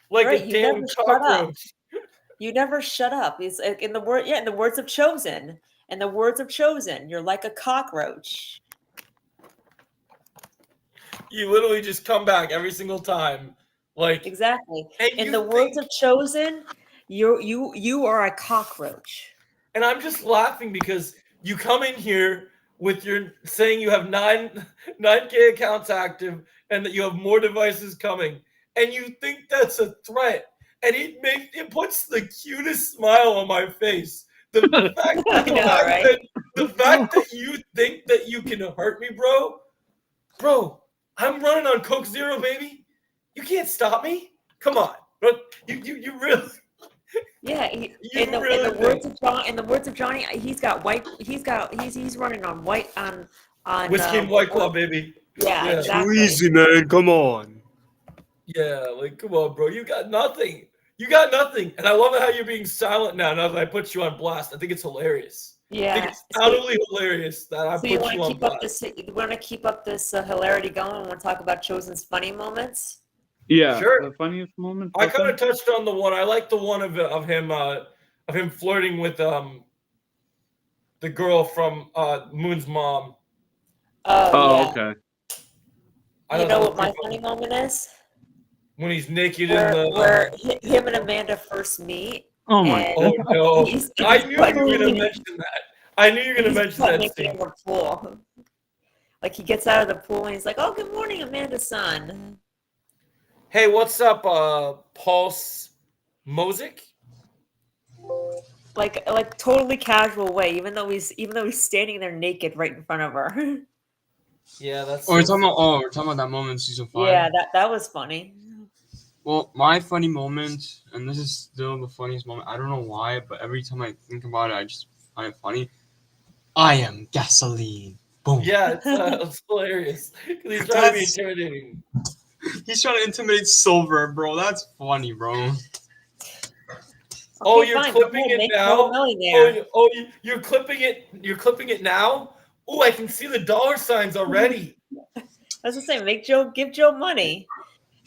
like Right, a you damn never shut up. cockroach. You never shut up. It's like in the words of Chozen. In the words of Chozen, you're like a cockroach. You literally just come back every single time. Like Exactly. and In you the words think- of Chozen, you are a cockroach. And I'm just laughing because you come in here with your saying you have 9K accounts active and that you have more devices coming, and you think that's a threat, and it puts the cutest smile on my face. The fact, I know, right? the fact that you think that you can hurt me, bro, I'm running on Coke Zero, baby. You can't stop me. Come on, bro. You really. Yeah, in the words of Johnny, he's running on Whiskey and White Claw, baby. Yeah, Yeah. exactly. Easy, man. Come on. Yeah, like come on, bro. You got nothing. You got nothing. And I love how you're being silent now that I put you on blast. I think it's hilarious. I think Yeah. it's utterly hilarious that I So you put want you to on keep up blast. this? You want to keep up this hilarity going? Want to talk about Chosen's funny moments? Yeah, Sure. the funniest moment. I kind of touched on the one. I like the one of him flirting with the girl from Moon's mom. Oh, yeah. Okay. I You thought know that what was my pretty funny moment is? when he's naked in the Where him and Amanda first meet. Oh my and Oh no. he's- I he's knew you were butt gonna naked- mention that. I knew you were gonna he's mention butt that naked scene. in the pool. Like he gets out of the pool and he's like, "Oh, good morning, Amanda's son." Hey, what's up, Pulse Mosick? Like totally casual way, even though he's standing there naked right in front of her. Yeah, that's We're talking about that moment in season 5. Yeah, that was funny. Well, my funny moment, and this is still the funniest moment. I don't know why, but every time I think about it, I just find it funny. I am gasoline. Boom. Yeah, it's hilarious. 'Cause he's trying to be That's- intimidating. He's trying to intimidate Silver, bro. That's funny, bro. Oh, Okay, you're fine, clipping go ahead, it make now? Mo a millionaire. You're clipping it. You're clipping it now. Oh, I can see the dollar signs already. That's the same. Give Joe money.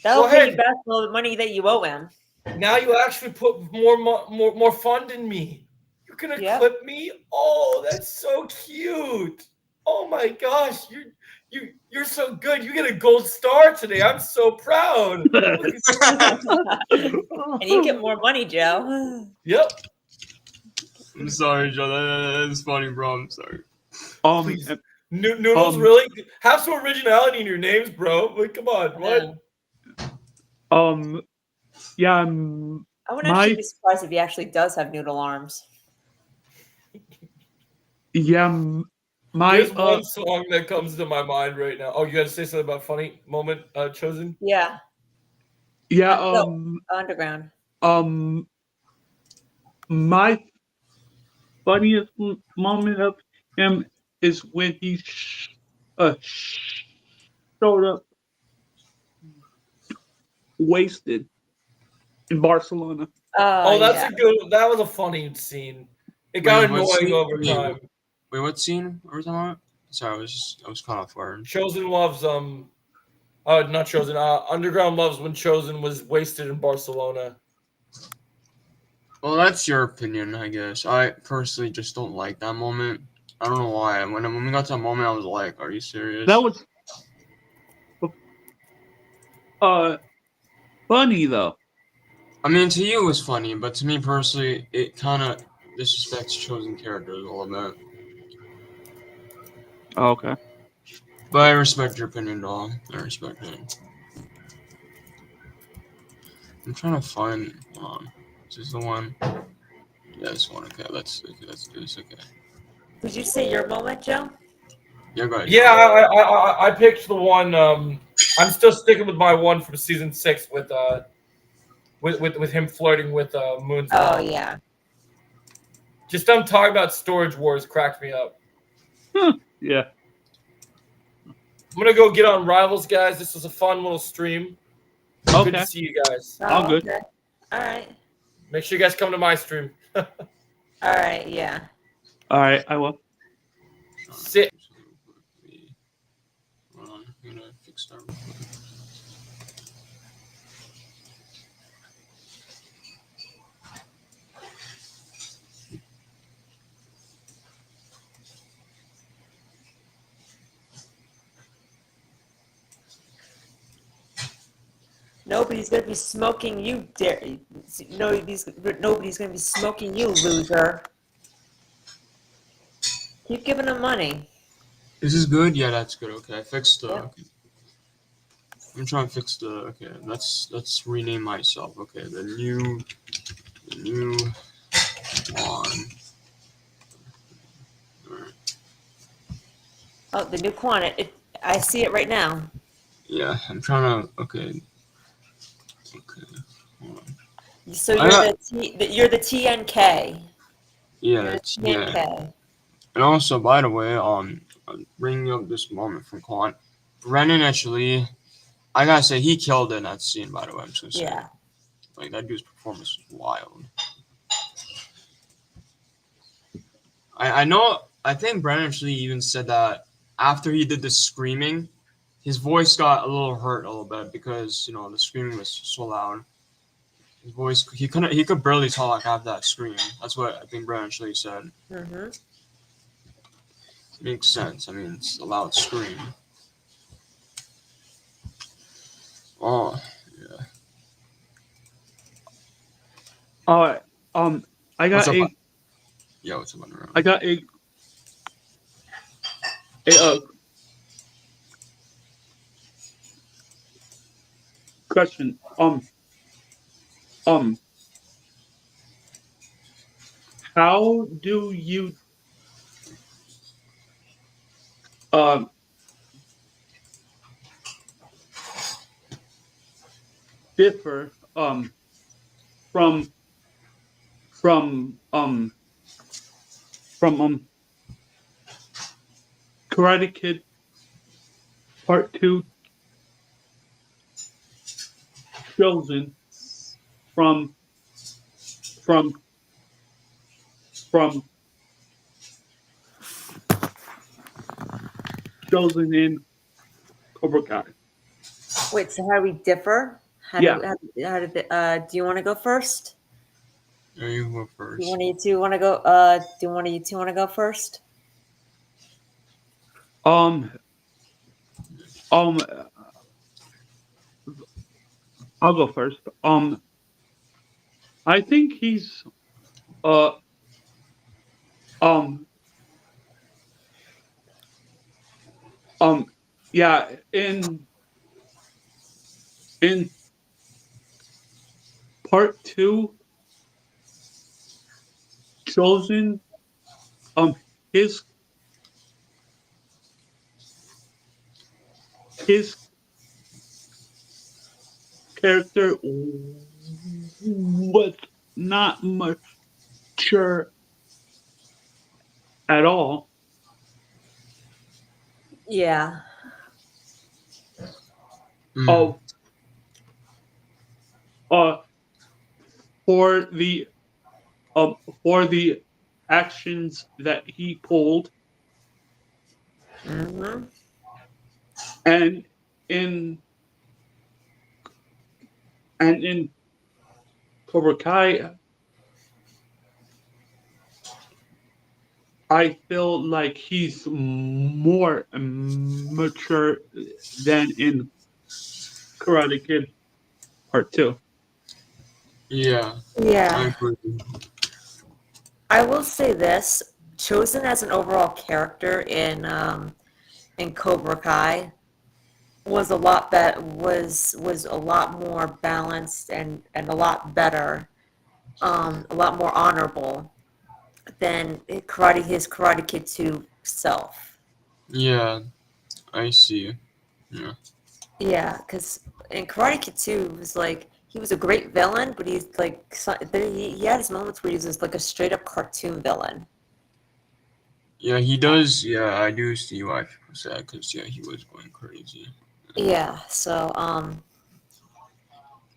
That'll Go pay ahead. you back all the money that you owe him. Now you actually put more fund in me. You're gonna Yep. clip me. Oh, that's so cute. Oh my gosh, you're so good. You get a gold star today. I'm so proud. And you get more money, Joe. Yep. I'm sorry, Joe. That is funny, bro. I'm sorry. Please. Noodles, really? Have some originality in your names, bro. Like, come on. What? Yeah, I wouldn't actually be surprised if he actually does have noodle arms. yeah, my There's one song that comes to my mind right now. Oh, you got to say something about funny moment, Chosen? Yeah. yeah, No, Underground. my funniest moment of him is when he showed up wasted in Barcelona. Oh, that's yeah. a good. That was a funny scene. It got Wait, what annoying scene? over time. Wait, what scene are we talking about? Sorry, I was caught off guard. Chosen loves not Chosen. Underground loves when Chosen was wasted in Barcelona. Well, that's your opinion, I guess. I personally just don't like that moment. I don't know why. When we got to that moment, I was like, "Are you serious?" That was funny though. I mean, to you it was funny, but to me personally, it kind of disrespects chosen characters a little bit. Oh, okay. But I respect your opinion, dog. I respect it. I'm trying to find. Is this the one? Yeah, this one. Okay, let's do this. Okay. Did you say your moment, Joe? Yeah, go ahead. Yeah, I picked the one. I'm still sticking with my one from season 6 with him flirting with Moon's Oh mom. yeah. Just them talking about Storage Wars cracked me up. Yeah. I'm gonna go get on Rivals, guys. This was a fun little stream. Good to Okay. see you guys. Oh, All good. okay. All right. Make sure you guys come to my stream. All right. Yeah. All right. I will. Sit. Hold on, I'm gonna fix that real quick. Nobody's gonna be smoking you, nobody's gonna be smoking you, loser. Keep giving them money. Is this good? Yeah, that's good. Okay, I fixed the. Yep. Okay. I'm trying to fix the. Okay, let's rename myself. Okay, the new one. Alright. Oh, the new quantity. I see it right now. Yeah, I'm trying to. Okay. Okay. Hold on. So I you're got- you're the TNK. Yeah, You're the that's yeah. TNK. And also, by the way, I'm bringing up this moment from Quan. Brennan actually, I gotta say, he killed it in that scene. By the way, I'm just gonna say, Yeah. like that dude's performance was wild. I know. I think Brennan actually even said that after he did the screaming, his voice got a little hurt a little bit because the screaming was so loud. His voice, he could barely talk after that scream. That's what I think Brennan actually said. Mm-hmm. Makes sense. I mean, it's a loud scream. Oh, yeah. All right. I What's got up? a. Yeah, what's up, around? I got a question. How do you um differ from from um from Karate Kid Part 2 Chosen from from from Chosen in Cobra Kai? Wait. So how do we differ? Yeah. Do you want to go first? Yeah, you go Do first. one of you two want to go? Do one of you two want to go first? Um I'll go first. I think he's uh um yeah, in Part 2 Chosen, his his character was not mature at all. Yeah. Oh, for the for the actions that he pulled, Mm-hmm. and in in Cobra Kai, I feel like he's more mature than in Karate Kid Part 2. Yeah, I Yeah. agree. I will say this: Chosen as an overall character in Cobra Kai, was a lot was a lot more balanced and a lot better, a lot more honorable than his Karate Kid 2 self. Yeah, I see. Yeah. Yeah, because in Karate Kid 2, it was like he was a great villain, but he's like he had his moments where he was just like a straight up cartoon villain. Yeah, he does. Yeah, I do see why people say that because yeah, he was going crazy. Yeah, so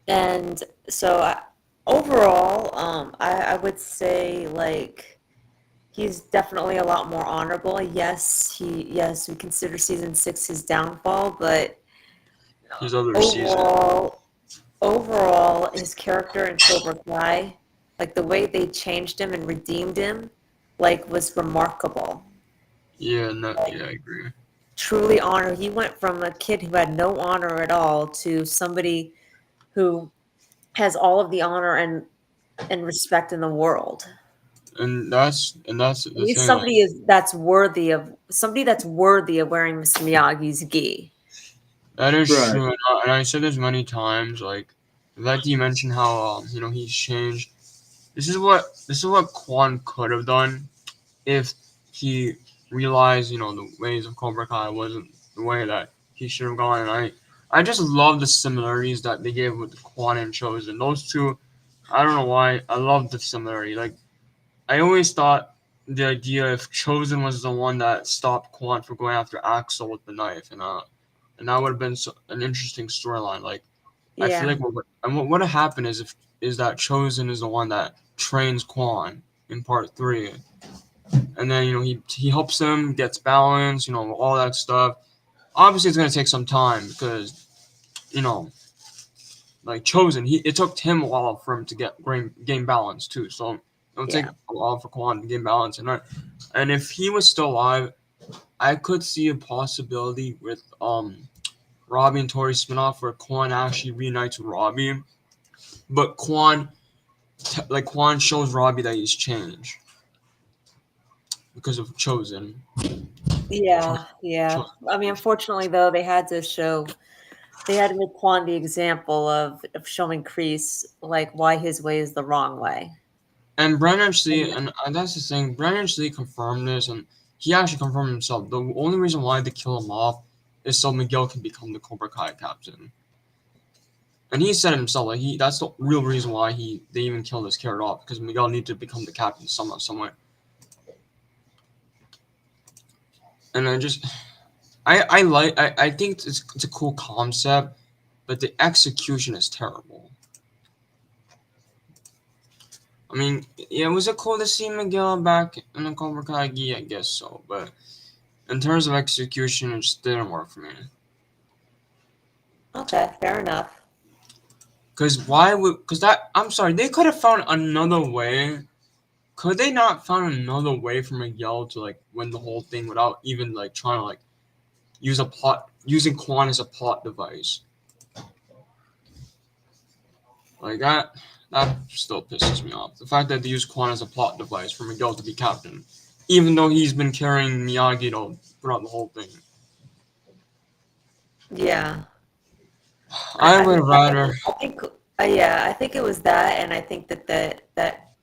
and so overall, I would say like he's definitely a lot more honorable. Yes, we consider season 6 his downfall, but His other season. overall, overall, his character in Cobra Kai, like the way they changed him and redeemed him, like was remarkable. Yeah, no, Like yeah, I agree. truly honor. He went from a kid who had no honor at all to somebody who has all of the honor and respect in the world. And that's At the least thing. Like somebody that's worthy of wearing Mr. Miyagi's gi. that is Right. true, and I said this many times. Like you mentioned how he's changed. This is what Quan could have done if he realized the ways of Cobra Kai wasn't the way that he should have gone. And I just love the similarities that they gave with Quan and Chosen. Those two, I don't know why I love the similarity. Like I always thought the idea if Chosen was the one that stopped Quan from going after Axel with the knife, and that would have been an interesting storyline. Like I feel Yeah, like what would have happened is that Chosen is the one that trains Quan in part 3, and then he helps him, gets balance, all that stuff. Obviously, it's gonna take some time because you know like Chosen, it took him a while for him to gain balance too. So it'll take yeah, a while for Quan to gain balance, and if he was still alive, I could see a possibility with Robbie and Tori spinoff where Quan actually reunites with Robbie, but Quan shows Robbie that he's changed because of Chosen. Cho- yeah. Cho- I mean, unfortunately, though, they had to make Quan the example of showing Kreese like why his way is the wrong way. And Brandon Lee, And and that's the thing. Brandon Lee confirmed this, and he actually confirmed himself. The only reason why they kill him off is so Miguel can become the Cobra Kai captain. And he said himself, like that's the real reason why they even killed this character off because Miguel needed to become the captain somehow, somewhere. And I think it's a cool concept, but the execution is terrible. I mean, yeah, was it cool to see Miguel back in the Cobra Kai? Yeah, I guess so, but in terms of execution, it just didn't work for me. okay, fair enough. Cause why would? Cause that I'm sorry, they could have found another way. Could they not found another way for Miguel to like win the whole thing without even like trying to like using Quan as a plot device? Like that still pisses me off. The fact that they use Quan as a plot device for Miguel to be captain, even though he's been carrying Miyagi throughout the whole thing. Yeah, I I would mean, rather. I think yeah, I think it was that, and I think that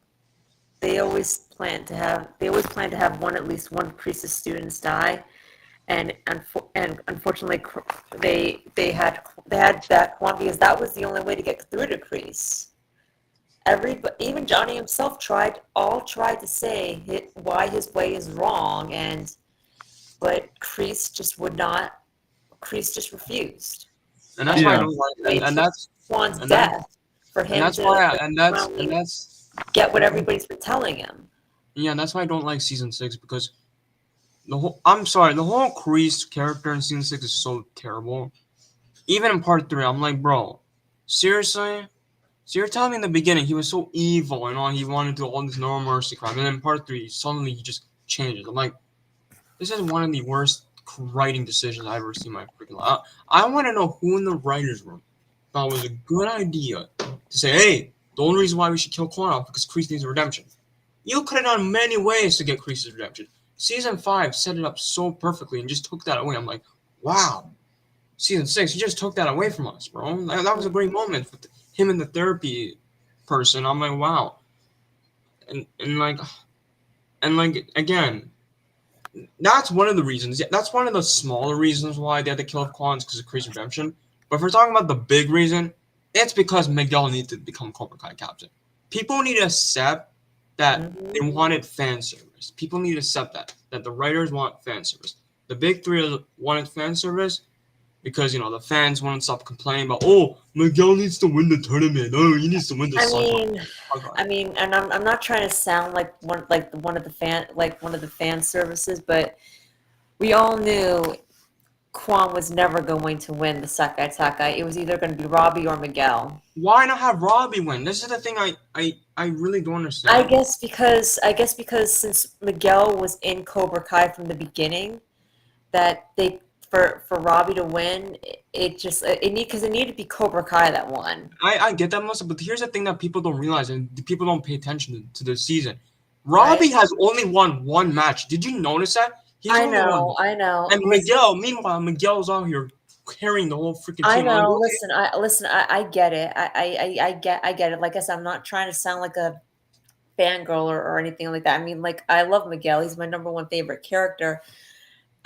they always plan to have at least one Croesus students die, and unfortunately they had that one because that was the only way to get through to Crease. Even Johnny himself tried to say why his way is wrong, but Crease just would not. Crease just refused. And that's And why I Yeah. don't like. And, wait and till that's Swan's and that death for and him that's to why I, for and that's and finally that's get what everybody's been telling him. yeah. And that's why I don't like season 6 because I'm sorry, the whole Kreese character in season 6 is so terrible. Even in part 3, I'm like, bro, seriously? So you're telling me in the beginning he was so evil and all he wanted to do all this no mercy crap, and then in part 3 suddenly he just changes. I'm like, this is one of the worst writing decisions I've ever seen in my freaking life. I want to know who in the writers' room thought it was a good idea to say, hey, the only reason why we should kill Kwanov because Kreese needs redemption. You could have done many ways to get Kreese's redemption. Season 5 set it up so perfectly and just took that away. I'm like, wow. season 6. He just took that away from us, bro. That was a great moment with him and the therapy person. I'm like, wow. And again, that's one of the reasons. Yeah, that's one of the smaller reasons why they had to kill off Quan because of Crazy Redemption. But if we're talking about the big reason, it's because Miguel needed to become Cobra Kai captain. People need to accept that they wanted fan service. People need to accept that the writers want fan service. The big three wanted fan service because the fans wouldn't stop complaining about, oh, Miguel needs to win the tournament. Oh, he needs to win the And I'm not trying to sound like one of the fan services, but we all knew Quan was never going to win the Sakai Takai. It was either going to be Robbie or Miguel. Why not have Robbie win? This is the thing I really don't understand. I guess because since Miguel was in Cobra Kai from the beginning, that they for Robbie to win, because it needed to be Cobra Kai that won. I get that, Melissa, but here's the thing that people don't realize and people don't pay attention to this season. Robbie has only won one match. Did you notice that? I know. And Miguel, meanwhile, Miguel's out here carrying the whole freaking team. I know. Listen. I get it. I get it. Like I said, I'm not trying to sound like a fangirl or anything like that. I mean, like, I love Miguel. He's my number one favorite character.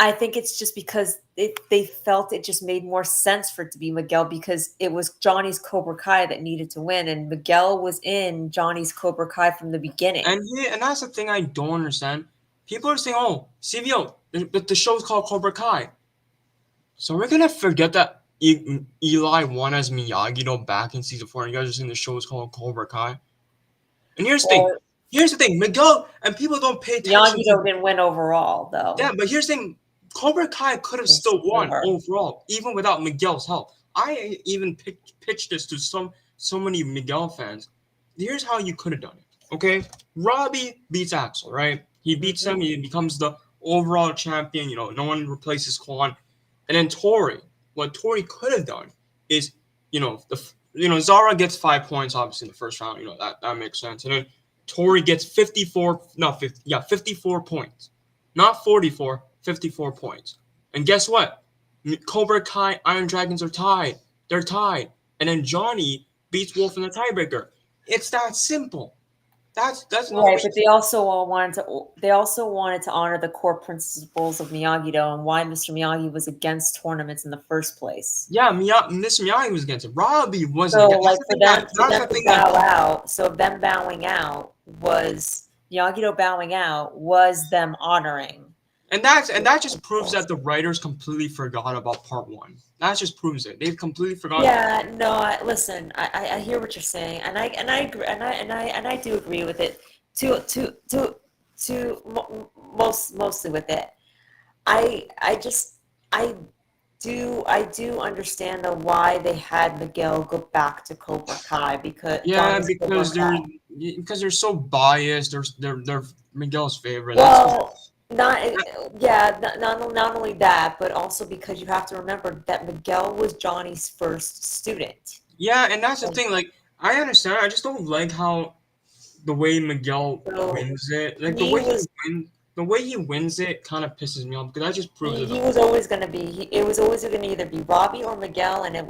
I think it's just because they felt it just made more sense for it to be Miguel because it was Johnny's Cobra Kai that needed to win, and Miguel was in Johnny's Cobra Kai from the beginning. And that's the thing I don't understand. People are saying, oh, CVO, the show's called Cobra Kai. So we're going to forget that Eli won as Miyagi back in season 4, and you guys are saying the show is called Cobra Kai? And here's the thing. Miguel, and people don't pay attention. Miyagi didn't win overall, though. Yeah, but here's the thing. Cobra Kai could have still won overall, even without Miguel's help. I even pitched this to so many Miguel fans. Here's how you could have done it. Okay, Robbie beats Axel, right? He beats him. He becomes the overall champion. No one replaces Quan. And then Tori, what Tori could have done is, Zara gets 5 points obviously in the first round. That makes sense. And then Tori gets 54 points, not 44. 54 points. And guess what? Cobra Kai, Iron Dragons are tied. They're tied. And then Johnny beats Wolf in the tiebreaker. It's that simple. That's right. But they also wanted to honor the core principles of Miyagi-Do and why Mr. Miyagi was against tournaments in the first place. Yeah, Mr. Miyagi was against it. Robbie wasn't. So, like, for them to bow out, so them bowing out was Miyagi-Do bowing out was them honoring. And that just proves that the writers completely forgot about part 1. That just proves it. They've completely forgotten. Yeah, no. Listen, I hear what you're saying, and I agree, and I do agree with it. Mostly with it. I do understand though why they had Miguel go back to Cobra Kai because they're so biased. They're Miguel's favorite. Well. Not only that, but also because you have to remember that Miguel was Johnny's first student. Yeah, and that's the thing. Like, I understand. I just don't like how the way Miguel wins it. Like the way he wins it kind of pisses me off because that just proves he was always going to be. It was always going to either be Robbie or Miguel, and in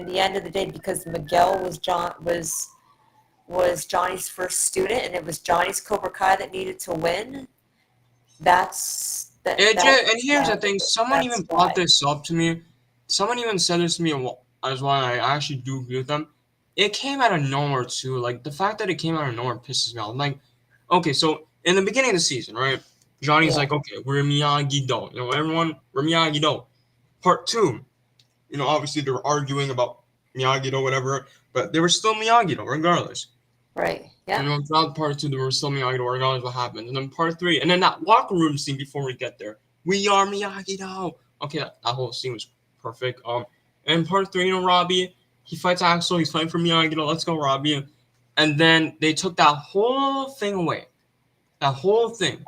the end of the day, because Miguel was Johnny's first student, and it was Johnny's Cobra Kai that needed to win. And here's the thing. Someone even brought this up to me. Someone even said this to me as well. I actually do agree with them. It came out of nowhere too. Like, the fact that it came out of nowhere pisses me off. I'm like, okay, so in the beginning of the season, right? Johnny's like, okay, we're Miyagi-Do. Everyone, we're Miyagi-Do. Part 2, obviously they were arguing about Miyagi-Do, whatever, but they were still Miyagi-Do regardless. Right. Yeah. Throughout part 2, there were still Miyagi-Do regardless what happened. And then part 3, and then that locker room scene before we get there, we are Miyagi-Do. Okay, that whole scene was perfect. And part 3, Robbie, he fights Axel. He's fighting for Miyagi-Do. Let's go, Robbie. And then they took that whole thing away. That whole thing.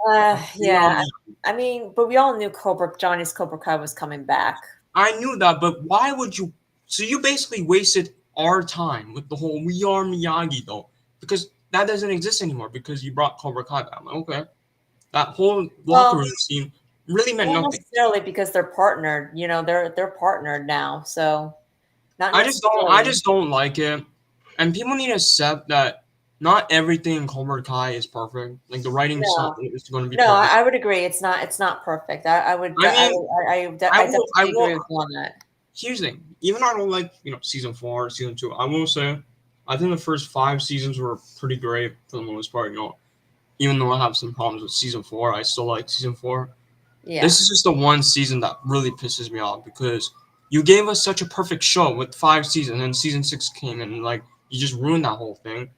Yeah. I mean, but we all knew Johnny's Cobra Kai was coming back. I knew that, but why would you? So you basically wasted our time with the whole we are Miyagi-Do. Because that doesn't exist anymore because you brought Cobra Kai back. I'm like, okay. That whole locker room scene really meant Not nothing. necessarily because they're partnered. You know, they're partnered now, so not I necessarily. just don't like it. And people need to accept that not everything in Cobra Kai is perfect. Like the writing's not No, is going to be no, perfect. I would agree. It's not perfect. I would, I mean, I I definitely will. agree with you on that. Here's the thing. Even though I don't like season 4, season 2, I will say I think the first 5 seasons were pretty great for the most part. Even though I have some problems with season 4, I still like season 4. Yeah, This is just the one season that really pisses me off because you gave us such a perfect show with 5 seasons, and season 6 came in and like you just ruined that whole thing.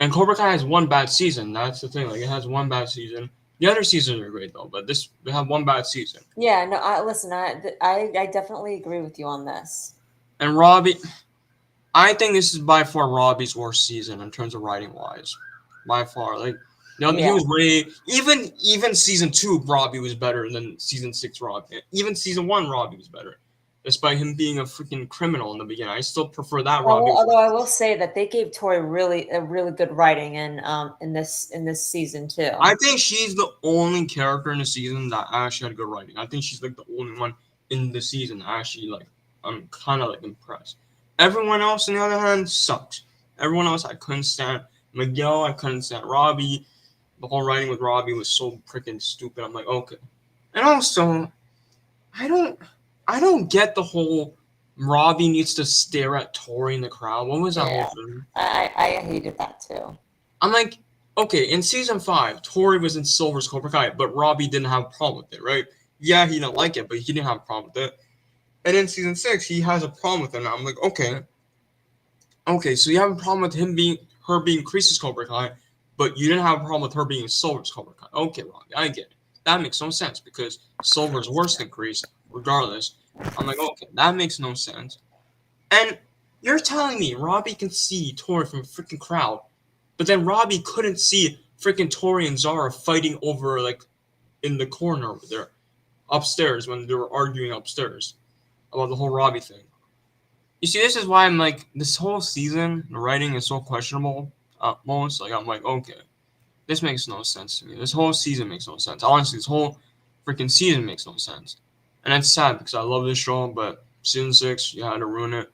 And Cobra Kai has one bad season. That's the thing. Like it has one bad season. The other seasons are great though, but this they have one bad season. yeah. No, I listen. I definitely agree with you on this. And Robbie, I think this is by far Robbie's worst season in terms of writing wise, by far. Like, he Yeah. was way even season 2 Robbie was better than season 6 Robbie. Even season 1 Robbie was better, despite him being a freaking criminal in the beginning. I still prefer that Robbie. Although I will say that they gave Tori a really good writing in this season too. I think she's the only character in the season that actually had good writing. I think she's like the only one in the season that actually like I'm kind of like impressed. Everyone else, on the other hand, sucks. Everyone else I couldn't stand. Miguel, I couldn't stand. Robbie, the whole writing with Robbie was so freaking stupid. I'm like, okay. And also, I don't, I don't get the whole Robbie needs to stare at Tori in the crowd. What was that Yeah. whole thing? I hated that too. I'm like, okay, in season 5, Tori was in Silver's Cobra Kai, but Robbie didn't have a problem with it, right? Yeah, he didn't like it, but he didn't have a problem with it. And in season 6, he has a problem with it. And I'm like, okay, so you have a problem with her being Kreese's Cobra Kai, but you didn't have a problem with her being Silver's Cobra Kai. Okay, Robbie, I get it. That makes no sense because Silver's worse than Kreese, regardless. I'm like, okay, that makes no sense. And you're telling me Robbie can see Tori from a freaking crowd, but then Robbie couldn't see freaking Tori and Zara fighting over like in the corner over there, upstairs when they were arguing upstairs about the whole Robbie thing. You see, this is why I'm like this whole season. The writing is so questionable. Most like I'm like, okay, this makes no sense to me. This whole season makes no sense. Honestly, this whole freaking season makes no sense, and it's sad because I love this show, but season 6 you had to ruin it.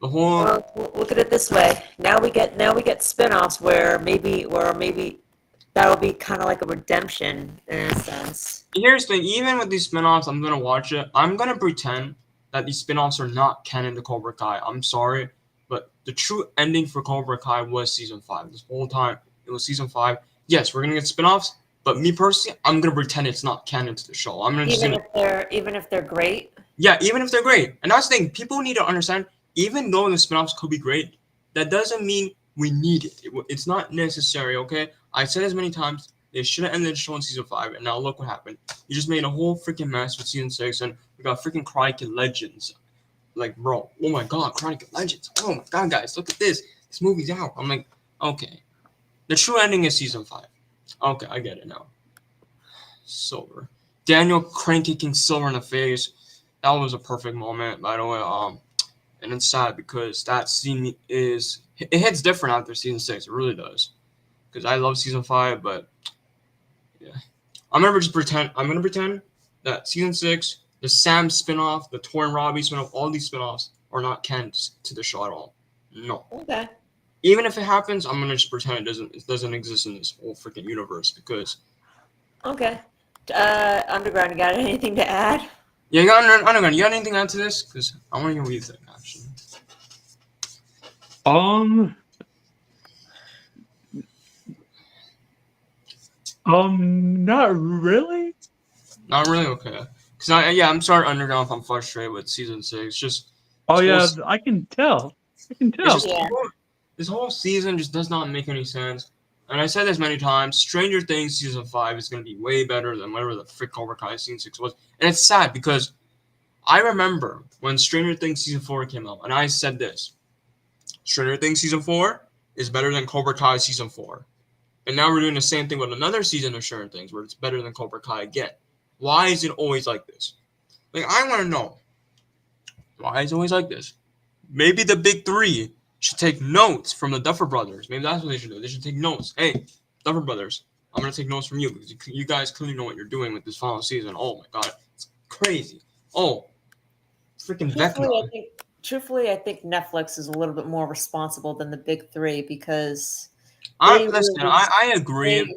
The whole Well, look at it this way. Now we get spin-offs where maybe that'll be kind of like a redemption in a sense. Here's the thing, even with these spin-offs, I'm gonna watch it. I'm gonna pretend that these spin-offs are not canon to Cobra Kai. I'm sorry, but the true ending for Cobra Kai was season 5. This whole time it was season 5. Yes, we're gonna get spin-offs, but me personally, I'm gonna pretend it's not canon to the show. I'm just gonna Even if they're great. yeah, even if they're great. And that's the thing, people need to understand, even though the spin-offs could be great, that doesn't mean we need it. It's not necessary, okay? I said as many times, they should have ended the show in season 5, and now look what happened. You just made a whole freaking mess with season 6, and we got freaking Karate Kid Legends. Like, bro, oh my god, Karate Kid Legends. Oh my god, guys, look at this. This movie's out. I'm like, okay. The true ending is season 5. Okay, I get it now. Silver. Daniel crank kicking Silver in the face. That was a perfect moment, by the way. And it's sad because that scene it hits different after season 6. It really does. Because I love season 5, but yeah, I'm gonna pretend that season 6, the Sam spinoff, the Tor and Robbie spinoff, all these spinoffs are not canon to the show at all. No. Okay. Even if it happens, I'm gonna just pretend it doesn't exist in this whole freaking universe because Okay. Underground, you got anything to add? yeah, you got underground. You got anything to add to this? Because I want to hear what you think actually. Not really. Not really okay. Because I'm sorry, underground. If I'm frustrated with season 6, just Oh this yeah, whole I can tell. I can It's tell. just Yeah. this whole season just does not make any sense. And I said this many times. Stranger Things season 5 is going to be way better than whatever the frick Cobra Kai season 6 was. And it's sad because I remember when Stranger Things season 4 came out, and I said this: Stranger Things season 4 is better than Cobra Kai season 4. And now we're doing the same thing with another season of Stranger Things where it's better than Cobra Kai again. Why is it always like this? Like I want to know why is it always like this. Maybe the big three should take notes from the Duffer Brothers. Maybe that's what they should do. They should take notes. Hey, Duffer Brothers, I'm gonna take notes from you because you guys clearly know what you're doing with this final season. Oh my god, it's crazy. Oh, freaking Truthfully, Vecna. I think Netflix is a little bit more responsible than the big three because I they listen. really I agree. they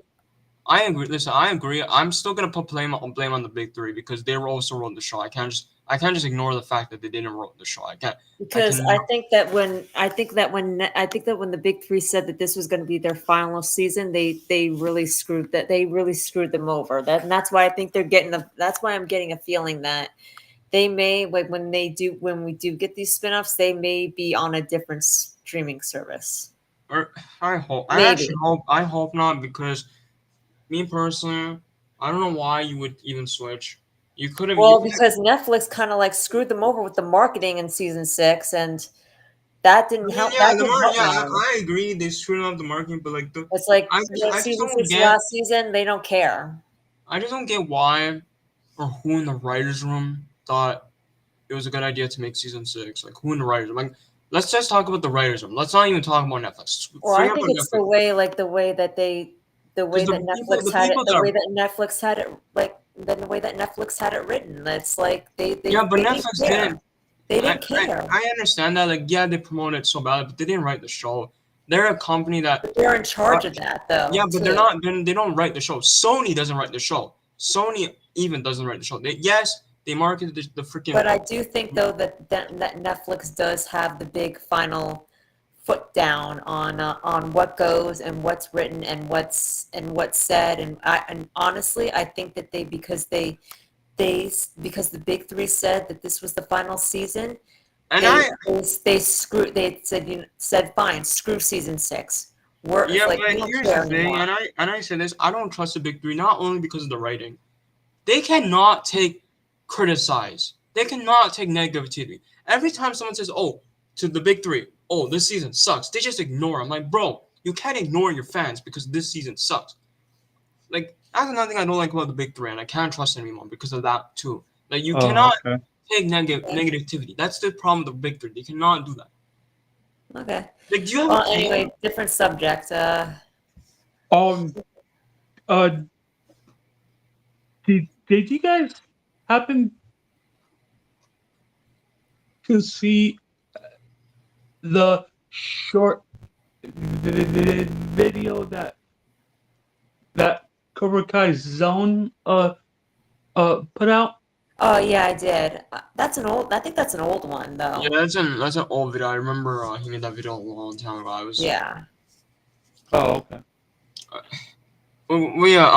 I agree. Listen, I agree. I'm still gonna put blame on the big three because they were also wrote the show. I can't just ignore the fact that they didn't wrote the show. I can't. I because can. I think that when the big three said that this was going to be their final season, they really screwed them over. And that's why I think they're getting that's why I'm getting a feeling that they may like when we do get these spin-offs, they may be on a different streaming service. Or I hope. I actually Maybe. hope. I hope not because me personally, I don't know why you would even switch. You could have. You Well, could. because Netflix kind of like screwed them over with the marketing in season 6, and that I didn't mean, help. yeah, That didn't help yeah, matters. I agree. They screwed up the marketing, but like It's like I just season don't 6 get. last season, they don't care. I just don't get why or who in the writers' room thought it was a good idea to make season 6. Like who in the writers' room? Like, let's just talk about the writers' room. Let's not even talk about Netflix. Well, I Forget think about it's Netflix the way that because Netflix the had it, people that are the way that Netflix had it written. It's like yeah, but they didn't Netflix care. didn't. They I, didn't I care. I understand that. Like, yeah, they promoted it so bad, but they didn't write the show. They're a company that But they're in charge of that yeah, though, but they're too. not. They don't write the show. Sony doesn't write the show. Sony even doesn't write the show. Yes, they marketed the freaking. But I do think though that Netflix does have the big final foot down on what goes and what's written and what's said. And honestly, I think that because the big three said that this was the final season, And I said fine, screw season 6. It's yeah, like but we don't here's the care thing, anymore. and I say this. I don't trust the big three not only because of the writing. They cannot take criticize. They cannot take negativity. Every time someone says, "Oh," to the big three, "Oh, this season sucks," they just ignore. I'm like, bro, you can't ignore your fans because this season sucks. Like that's another thing I don't like about the big three, and I can't trust them anymore because of that too. Like you Oh, cannot okay. take negativity. That's the problem with the big three. They cannot do that. Okay. Like, do you have a Well, plan? anyway, different subject. Um, uh, did you guys happen to see the short video that Cobra Kai Zone put out? Oh yeah, I did. I think that's an old one Yeah, though. that's an old video. I remember he made that video a long time ago. I was Yeah. Oh, okay. we yeah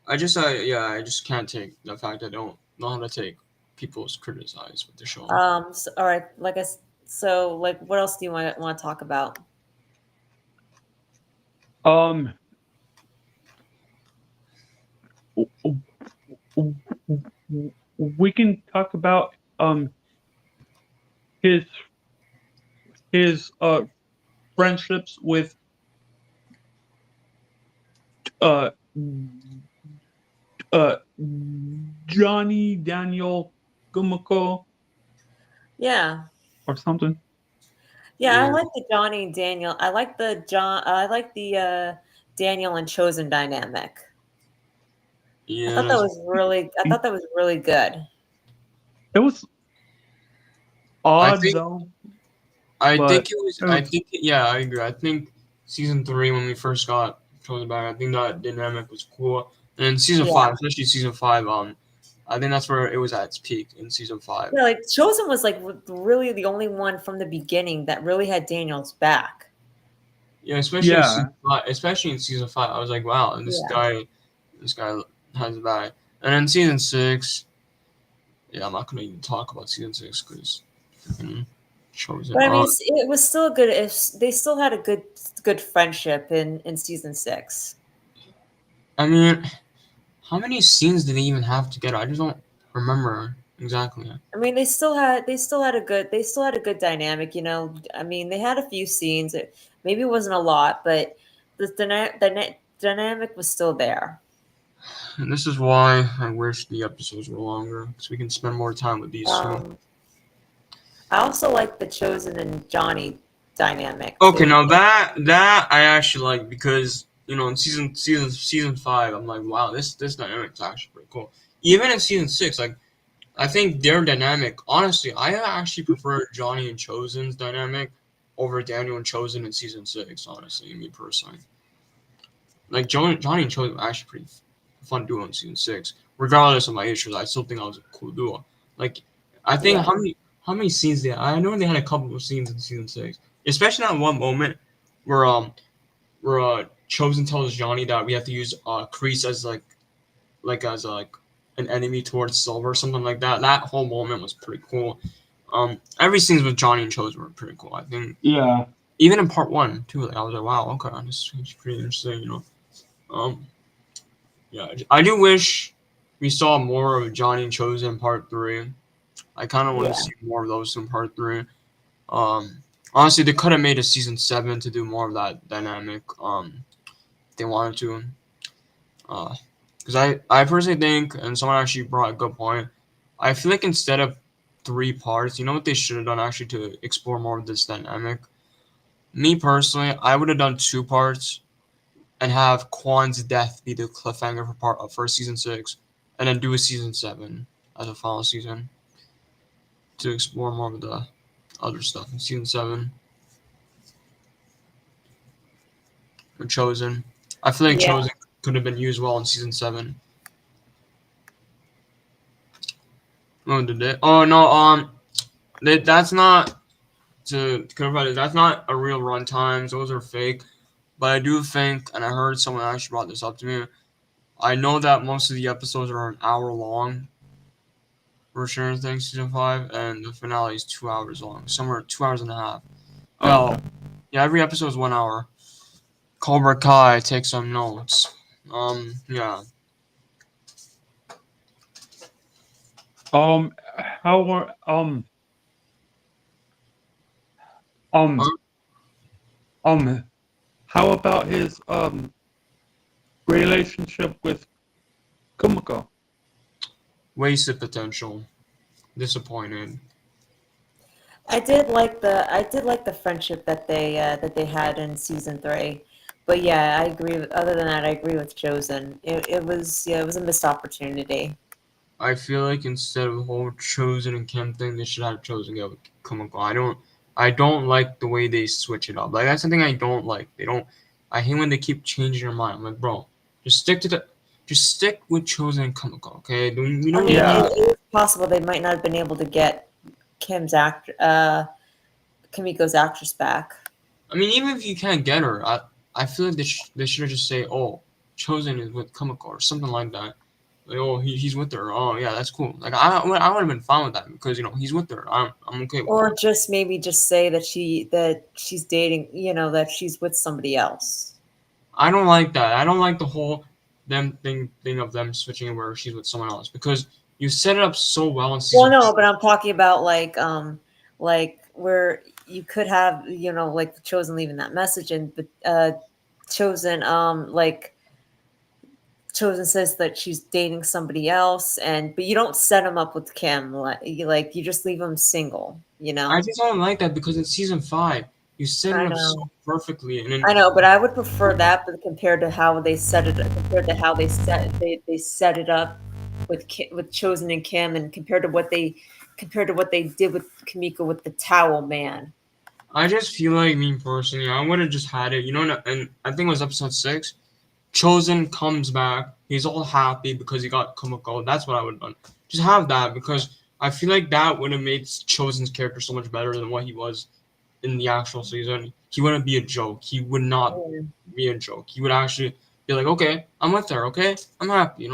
I just can't take the fact I don't know how to take people's criticize with the show. So, all right. So like, what else do you want to talk about? Um, w- w- we can talk about his his friendships with uh uh Johnny Daniel Gumako Yeah. or something. Yeah, I Yeah, like the Johnny and Daniel. I like the Daniel and Chosen dynamic. yeah. I thought that was really good. It was I odd think though, I think but it was. it I was think yeah, I agree. I think season 3 when we first got chosen back, I think that dynamic was cool. And in season Yeah. 5, especially season 5, I think that's where it was at its peak in season 5. Yeah, like Chosen was like really the only one from the beginning that really had Daniel's back. Yeah, yeah. especially in season 5, I was like, wow, and Yeah. this guy has a back. And then season 6, yeah, I'm not gonna even talk about season 6 because chosen. But I mean, it was still good. If they still had a good friendship in season 6. I mean, how many scenes did they even have together? I just don't remember exactly. I mean, they still had a good dynamic. You know, I mean, they had a few scenes. Maybe it wasn't a lot, but the dynamic was still there. And this is why I wish the episodes were longer, because we can spend more time with these two. I also like the Chosen and Johnny dynamic. Okay, Too. now that I actually like because in season 5, I'm like, wow, this dynamic's actually pretty cool. Even in season 6, like I think their dynamic. Honestly, I actually prefer Johnny and Chosen's dynamic over Daniel and Chosen in season 6. Honestly, me personally, like Johnny and Chosen were actually pretty fun duo in season 6. Regardless of my issues, I still think I was a cool duo. Like I think Yeah. how many scenes they had? I know they had a couple of scenes in season 6, especially that one moment where Chosen tells Johnny that we have to use Kreese as like an enemy towards Silver or something like that. That whole moment was pretty cool. Every scenes with Johnny and Chosen were pretty cool. I think Yeah. even in part 1 too. Like I was like, wow, okay, this is pretty interesting. Um, yeah, I do wish we saw more of Johnny and Chosen in part 3. I kind of want Yeah. to see more of those in part 3. Um, honestly, they could have made a season 7 to do more of that dynamic. If they wanted to. Because I personally think, and someone actually brought a good point. I feel like instead of 3 parts, you know what they should have done actually to explore more of this dynamic. Me personally, I would have done 2 parts and have Quan's death be the cliffhanger for season 6, and then do a season 7 as a final season to explore more of the other stuff in season 7. Or Chosen. I feel like Yeah. Chosen could have been used well in season 7. Oh, did it? Oh no, that's not to clarify this. That's not a real runtimes. Those are fake. But I do think, and I heard someone actually brought this up to me. I know that most of the episodes are an hour long for Stranger Things season 5, and the finale is 2 hours long, somewhere 2 hours and a half. Okay. Well, yeah, every episode is 1 hour. Cobra Kai, take some notes. Yeah. Um. How are um Huh? how about his relationship with Kumiko? Wasted potential. Disappointed. I did like the friendship that they had in season 3. But yeah, I agree. Other than that, I agree with Chosen. It was a missed opportunity. I feel like instead of the whole Chosen and Kim thing, they should have Chosen go with Kumiko. I don't like the way they switch it up. Like that's something I don't like. They don't. I hate when they keep changing their mind. I'm like, bro, just stick to the, just stick with Chosen and Kumiko. Okay, we I don't need mean, Yeah. it is possible they might not have been able to get Kamiko's actress back. I mean, even if you can't get her, I feel like they should just say, oh, Chosen is with Kumiko or something like that. Like, oh, he's with her. Oh, yeah, that's cool. Like, I would have been fine with that because he's with her. I'm okay with Or that. just maybe just say that she's dating, that she's with somebody else. I don't like that. I don't like the whole thing of them switching where she's with someone else because you set it up so well in Well, season. no, but I'm talking about like where you could have, like Chosen leaving that message and but Chosen like Chosen says that she's dating somebody else but you don't set him up with Kim, you just leave him single, I just don't like that because in season 5 you set it I up so know. perfectly, and I then know, but I would prefer that, but compared to how they set it, compared to how they set it up with Chosen and Kim, and compared to what they did with Kamiko with the towel man. I just feel like me personally, I would have just had it. And I think it was episode 6. Chosen comes back. He's all happy because he got Kumiko. That's what I would have done. Just have that because I feel like that would have made Chosen's character so much better than what he was in the actual season. He wouldn't be a joke. He would not Yeah. be a joke. He would actually be like, okay, I'm with her. Okay, I'm happy.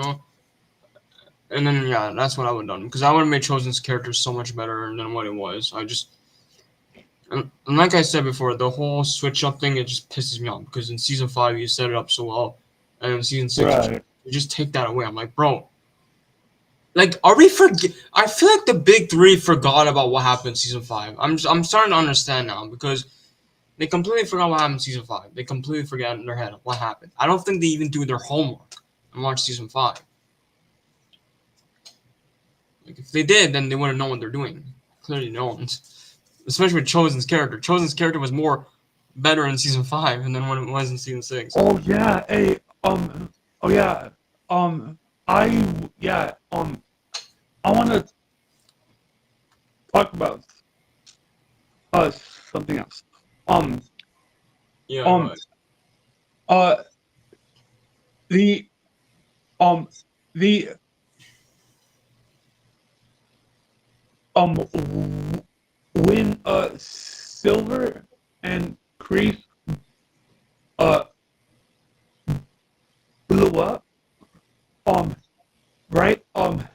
And then yeah, that's what I would have done because I would have made Chosen's character so much better than what it was. And like I said before, the whole switch up thing, it just pisses me off because in season 5 you set it up so well, and in season 6 Right. you just take that away. I'm like, bro, like, are we forget? I feel like the big three forgot about what happened in season 5. I'm starting to understand now because they completely forgot what happened in season 5. They completely forgot in their head what happened. I don't think they even do their homework and watch season 5. Like, if they did, then they wouldn't know what they're doing. Clearly, don't. especially with Chozen's character. Chozen's character was more better in season 5 than when it was in season 6. Oh yeah, hey, oh yeah, yeah, I want to talk about something else. Yeah, Um, right. uh, the um, the when Silver and Kreese uh blew up, um, right, um,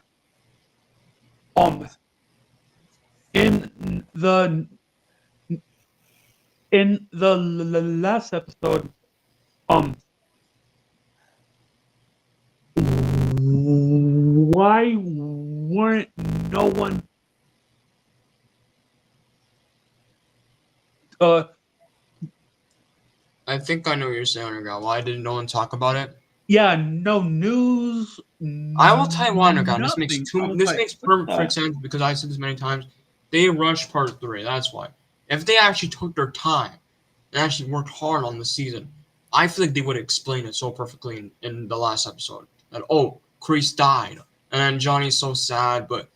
in the last episode, um, why weren't no one uh I think I know what you're saying, Underground. Why didn't no one talk about it? yeah, no news, I will tell you why, Underground. This makes nothing. I was this like, makes what perfect the? sense because I've said this many times. They rushed part 3. That's why. If they actually took their time and actually worked hard on the season, I feel like they would explain it so perfectly in the last episode. That Kreese died, and then Johnny's so sad, but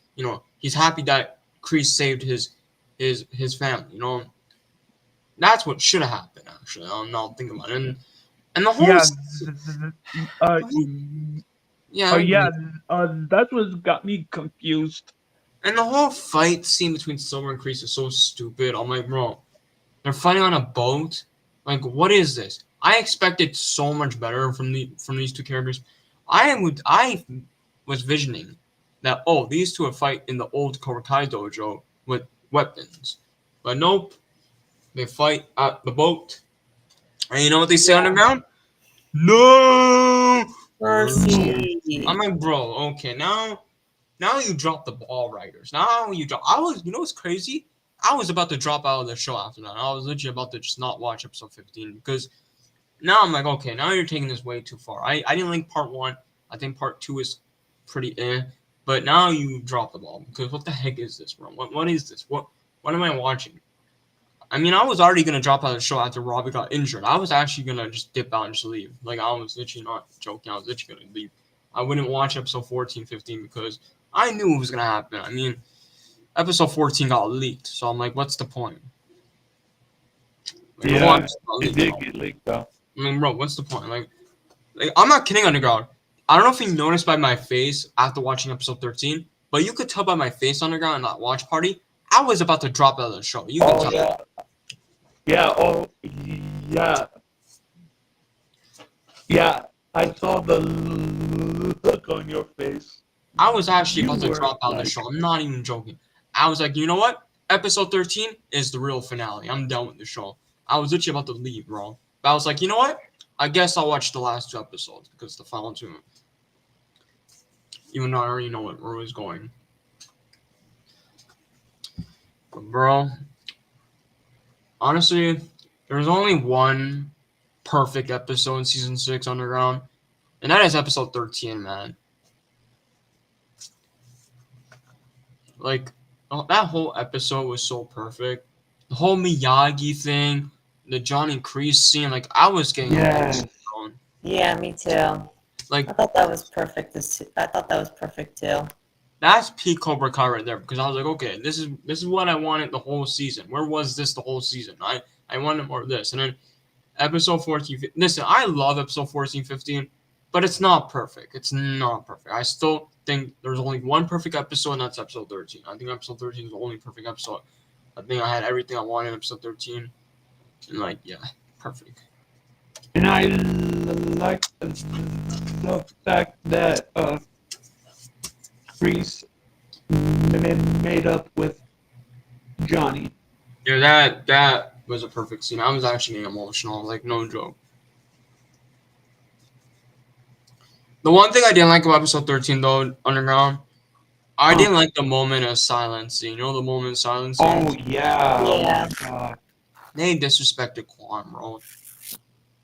he's happy that Kreese saved his family. That's what should have happened. Actually, I'm not thinking about it, and the whole Yeah, uh, yeah, I yeah, agree. that's what got me confused. And the whole fight scene between Silver and Kreese is so stupid. I'm like, bro, they're fighting on a boat. Like, what is this? I expected so much better from these two characters. I was visioning that these two would fight in the old Cobra Kai dojo with weapons, but nope, they fight at the boat. And you know what they say on the ground? No. Mercy. I'm like, bro, okay, now you drop the ball, writers. Now you drop. What's crazy? I was about to drop out of the show after that. I was literally about to just not watch episode 15 because now I'm like, okay, now you're taking this way too far. I didn't like part 1. I think part 2 is pretty but now you drop the ball because what the heck is this, bro? What is this? What am I watching? I mean, I was already gonna drop out of the show after Robbie got injured. I was actually gonna just dip out and just leave. Like I was literally not joking. I was literally gonna leave. I wouldn't watch episode 14, 15 because I knew it was gonna happen. I mean, episode 14 got leaked, so I'm like, what's the point? Like, the whole Yeah, episode got it leaked. did get leaked though. I mean, bro, what's the point? Like I'm not kidding, Underground. I don't know if you noticed by my face after watching episode 13, but you could tell by my face, Underground, in that watch party, I was about to drop out of the show. You could Oh tell. yeah, yeah, oh yeah, yeah. I saw the look on your face. I was actually You about to were drop out of the like, show. I'm not even joking. I was like, you know what? Episode 13 is the real finale. I'm done with the show. I was literally about to leave, bro. But I was like, you know what? I guess I'll watch the last 2 episodes because the final 2, even though I already know where it was going. But, bro, honestly, there's only one perfect episode in season 6 Underground, and that is episode 13, man. Like, that whole episode was so perfect. The whole Miyagi thing, the Johnny Kreese scene, like, I was getting yes, emotional. Yeah, me too. Like, I thought that was perfect. I thought that was perfect too. that's peak Cobra Kai right there because I was like, okay, this is what I wanted the whole season. Where was this the whole season? I wanted more of this. And then episode 14, listen, I love episode 14, 15, but it's not perfect. It's not perfect. I still think there's only one perfect episode, and that's episode 13. I think episode 13 is the only perfect episode. I think I had everything I wanted in episode 13. And, like, yeah, perfect. and I like the fact that Reese made up with Johnny. Yeah, that was a perfect scene. I was actually getting emotional, like, no joke. The one thing I didn't like about episode 13, though, Underground, I didn't like the moment of silence. You know the moment of silence? Oh yeah. Yeah. Oh my god. They disrespected Quan, bro.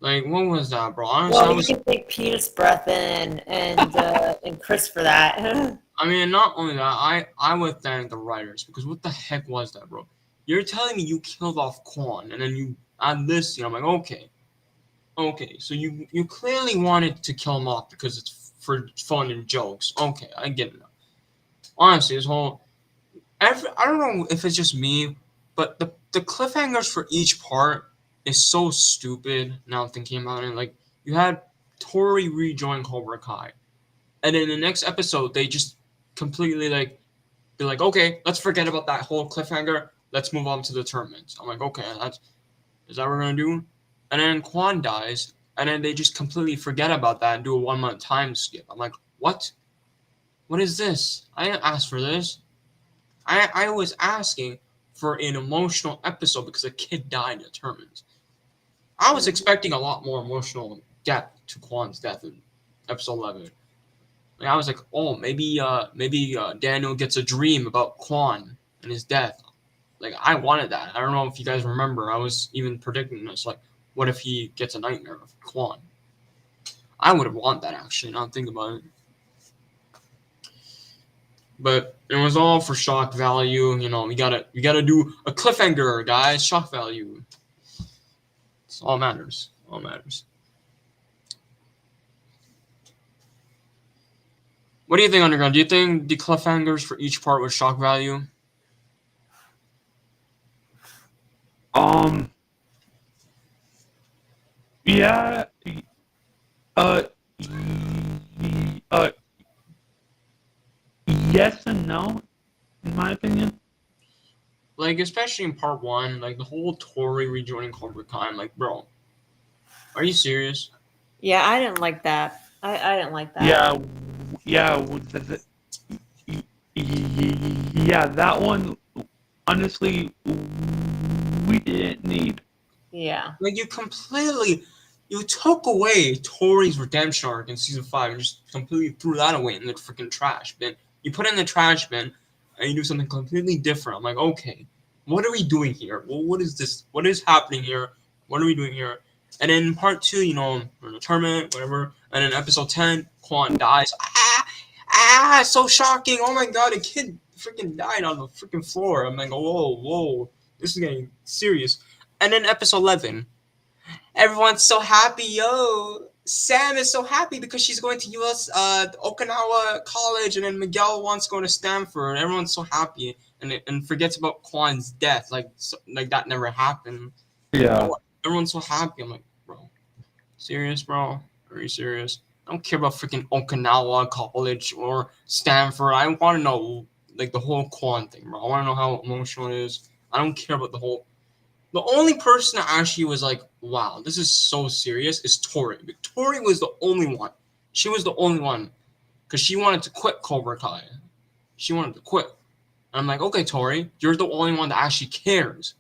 Like, what was that, bro? Honestly, Well, you can take Peter's breath in and Chris for that. I mean, not only that, I would thank the writers because what the heck was that, bro? you're telling me you killed off Quan, and then you add this scene. I'm like, okay, so you clearly wanted to kill him off because it's for fun and jokes. Okay, I get it now. Honestly, this whole I don't know if it's just me, but the cliffhangers for each part is so stupid. Now I'm thinking about it, like you had Tori rejoin Cobra Kai, and in the next episode they just completely like be like, okay, let's forget about that whole cliffhanger. Let's move on to the tournament. I'm like, okay, is that what we're gonna do? And then Quan dies, and then they just completely forget about that and do a 1 month time skip. I'm like, what? What is this? I didn't ask for this. I was asking for an emotional episode because a kid died in the tournament. I was expecting a lot more emotional depth to Quan's death in episode 11. Like, I was like, oh, maybe Daniel gets a dream about Quan and his death. Like, I wanted that. I don't know if you guys remember. I was even predicting this. Like, what if he gets a nightmare of Quan? I would have wanted that, actually, now I'm thinking about it. But it was all for shock value. You know, we gotta do a cliffhanger, guys. Shock value. It's all matters. All matters. What do you think, Underground? Do you think the cliffhangers for each part was shock value? Yeah. Uh. Uh. Yes and no, in my opinion. Like, especially in part one, like the whole Tori rejoining Cobra Kai. I'm like, bro, are you serious? Yeah, I didn't like that. I didn't like that. Yeah. Yeah, that one. Honestly, we didn't need. Yeah. Like, you took away Tori's redemption arc in season 5 and just completely threw that away in the freaking trash bin. You put it in the trash bin and you do something completely different. I'm like, okay, what are we doing here? Well, what is this? What is happening here? What are we doing here? And then part 2, you know, we're in a tournament, whatever. And then episode 10, Quan dies. So shocking. Oh my god, a kid freaking died on the freaking floor. I'm like, whoa, this is getting serious. And then episode 11, everyone's so happy, yo. Sam is so happy because she's going to US Okinawa College, and then Miguel wants to go to Stanford. Everyone's so happy, and forgets about Kwan's death, like that never happened. Yeah. Everyone's so happy. I'm like, bro, serious, bro? Are you serious? I don't care about freaking Okinawa College or Stanford. I want to know like the whole Kwan thing, bro. I want to know how emotional it is. I don't care about the whole. The only person that actually was like, wow, this is so serious is Tori. Tori was the only one. She was the only one because she wanted to quit Cobra Kai. She wanted to quit. And I'm like, okay, Tori, you're the only one that actually cares.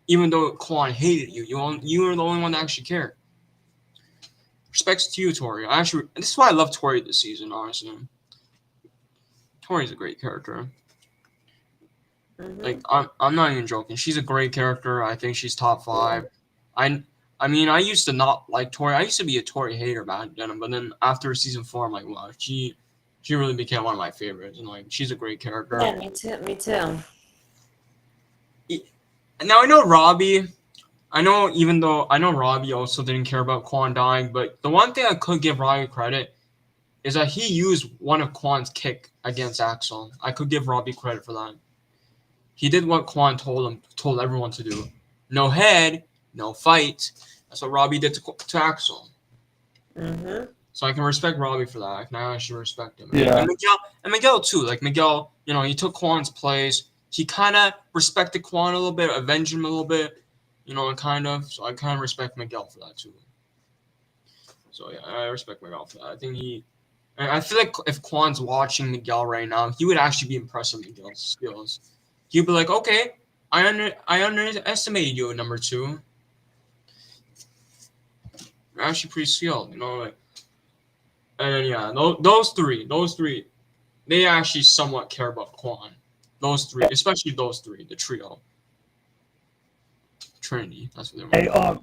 Even though Kwan hated you, you are the only one that actually cared. Respects to you, Tori. This is why I love Tori this season, honestly. Tori's a great character. Like I'm not even joking. She's a great character. I think she's top 5. I mean, I used to not like Tori. I used to be a Tori hater back then, but then after season 4, I'm like, wow, she really became one of my favorites, and like she's a great character. Yeah, me too. Me too. Now I know Robbie. I know Robbie also didn't care about Quan dying, but the one thing I could give Robbie credit is that he used one of Quan's kick against Axel. I could give Robbie credit for that. He did what Quan told everyone to do. No head, no fight. That's what Robbie did to Axel. So I can respect Robbie for that. I can actually respect him. Yeah. And Miguel too. Like Miguel, you know, he took Quan's place. He kind of respected Quan a little bit, avenged him a little bit, you know, kind of. So I kind of respect Miguel for that too. So yeah, I respect Miguel for that. I feel like if Quan's watching Miguel right now, he would actually be impressed with Miguel's skills. He'd be like, okay, I underestimated you at number 2. You're actually pretty skilled, you know, like. And then yeah, those three, they actually somewhat care about Quan. Those 3, especially those 3, the trio, Trinity. That's what they were.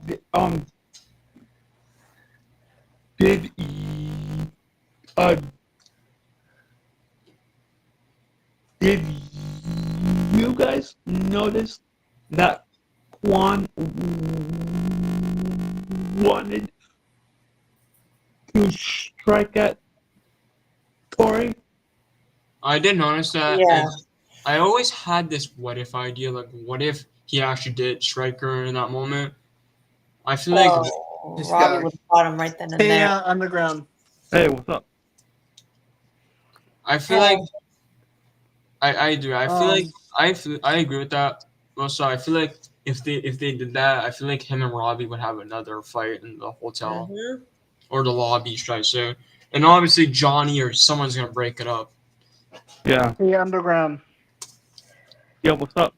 Hey, did you guys notice that Quan wanted to strike at Tori? I did notice that, Yeah. and I always had this what if idea, like what if he actually did strike her in that moment? I feel like Oh, This Robbie guy. would have caught him right then and Hey, there. underground. Hey, what's up? I feel like Oh, I do. I feel like Um, I agree with that. Also, I feel like if they did that, I feel like him and Robbie would have another fight in the hotel mhm. or the lobby, should I say? And obviously Johnny or someone's gonna break it up. Yeah. hey, underground. Yeah, what's up?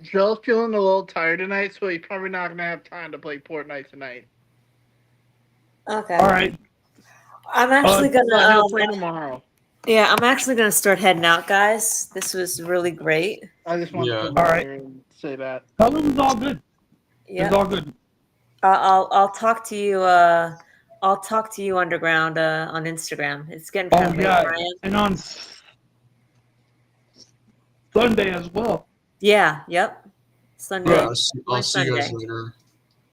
Joe's feeling a little tired tonight, so he's probably not gonna have time to play Fortnite tonight. Okay. All right. I'm actually But gonna. he'll play tomorrow. Yeah, I'm actually gonna start heading out, guys. This was really great. I just wanted Yeah. to All come right. here and say that. Tell them it's all good. It's Yeah, all good. I'll talk to you. I'll talk to you underground on Instagram. It's getting kind Oh of late, yeah, Brian. and on Sunday as well. Yeah. Yep. Sunday. Yeah, Yeah. I'll see you guys Sunday. later.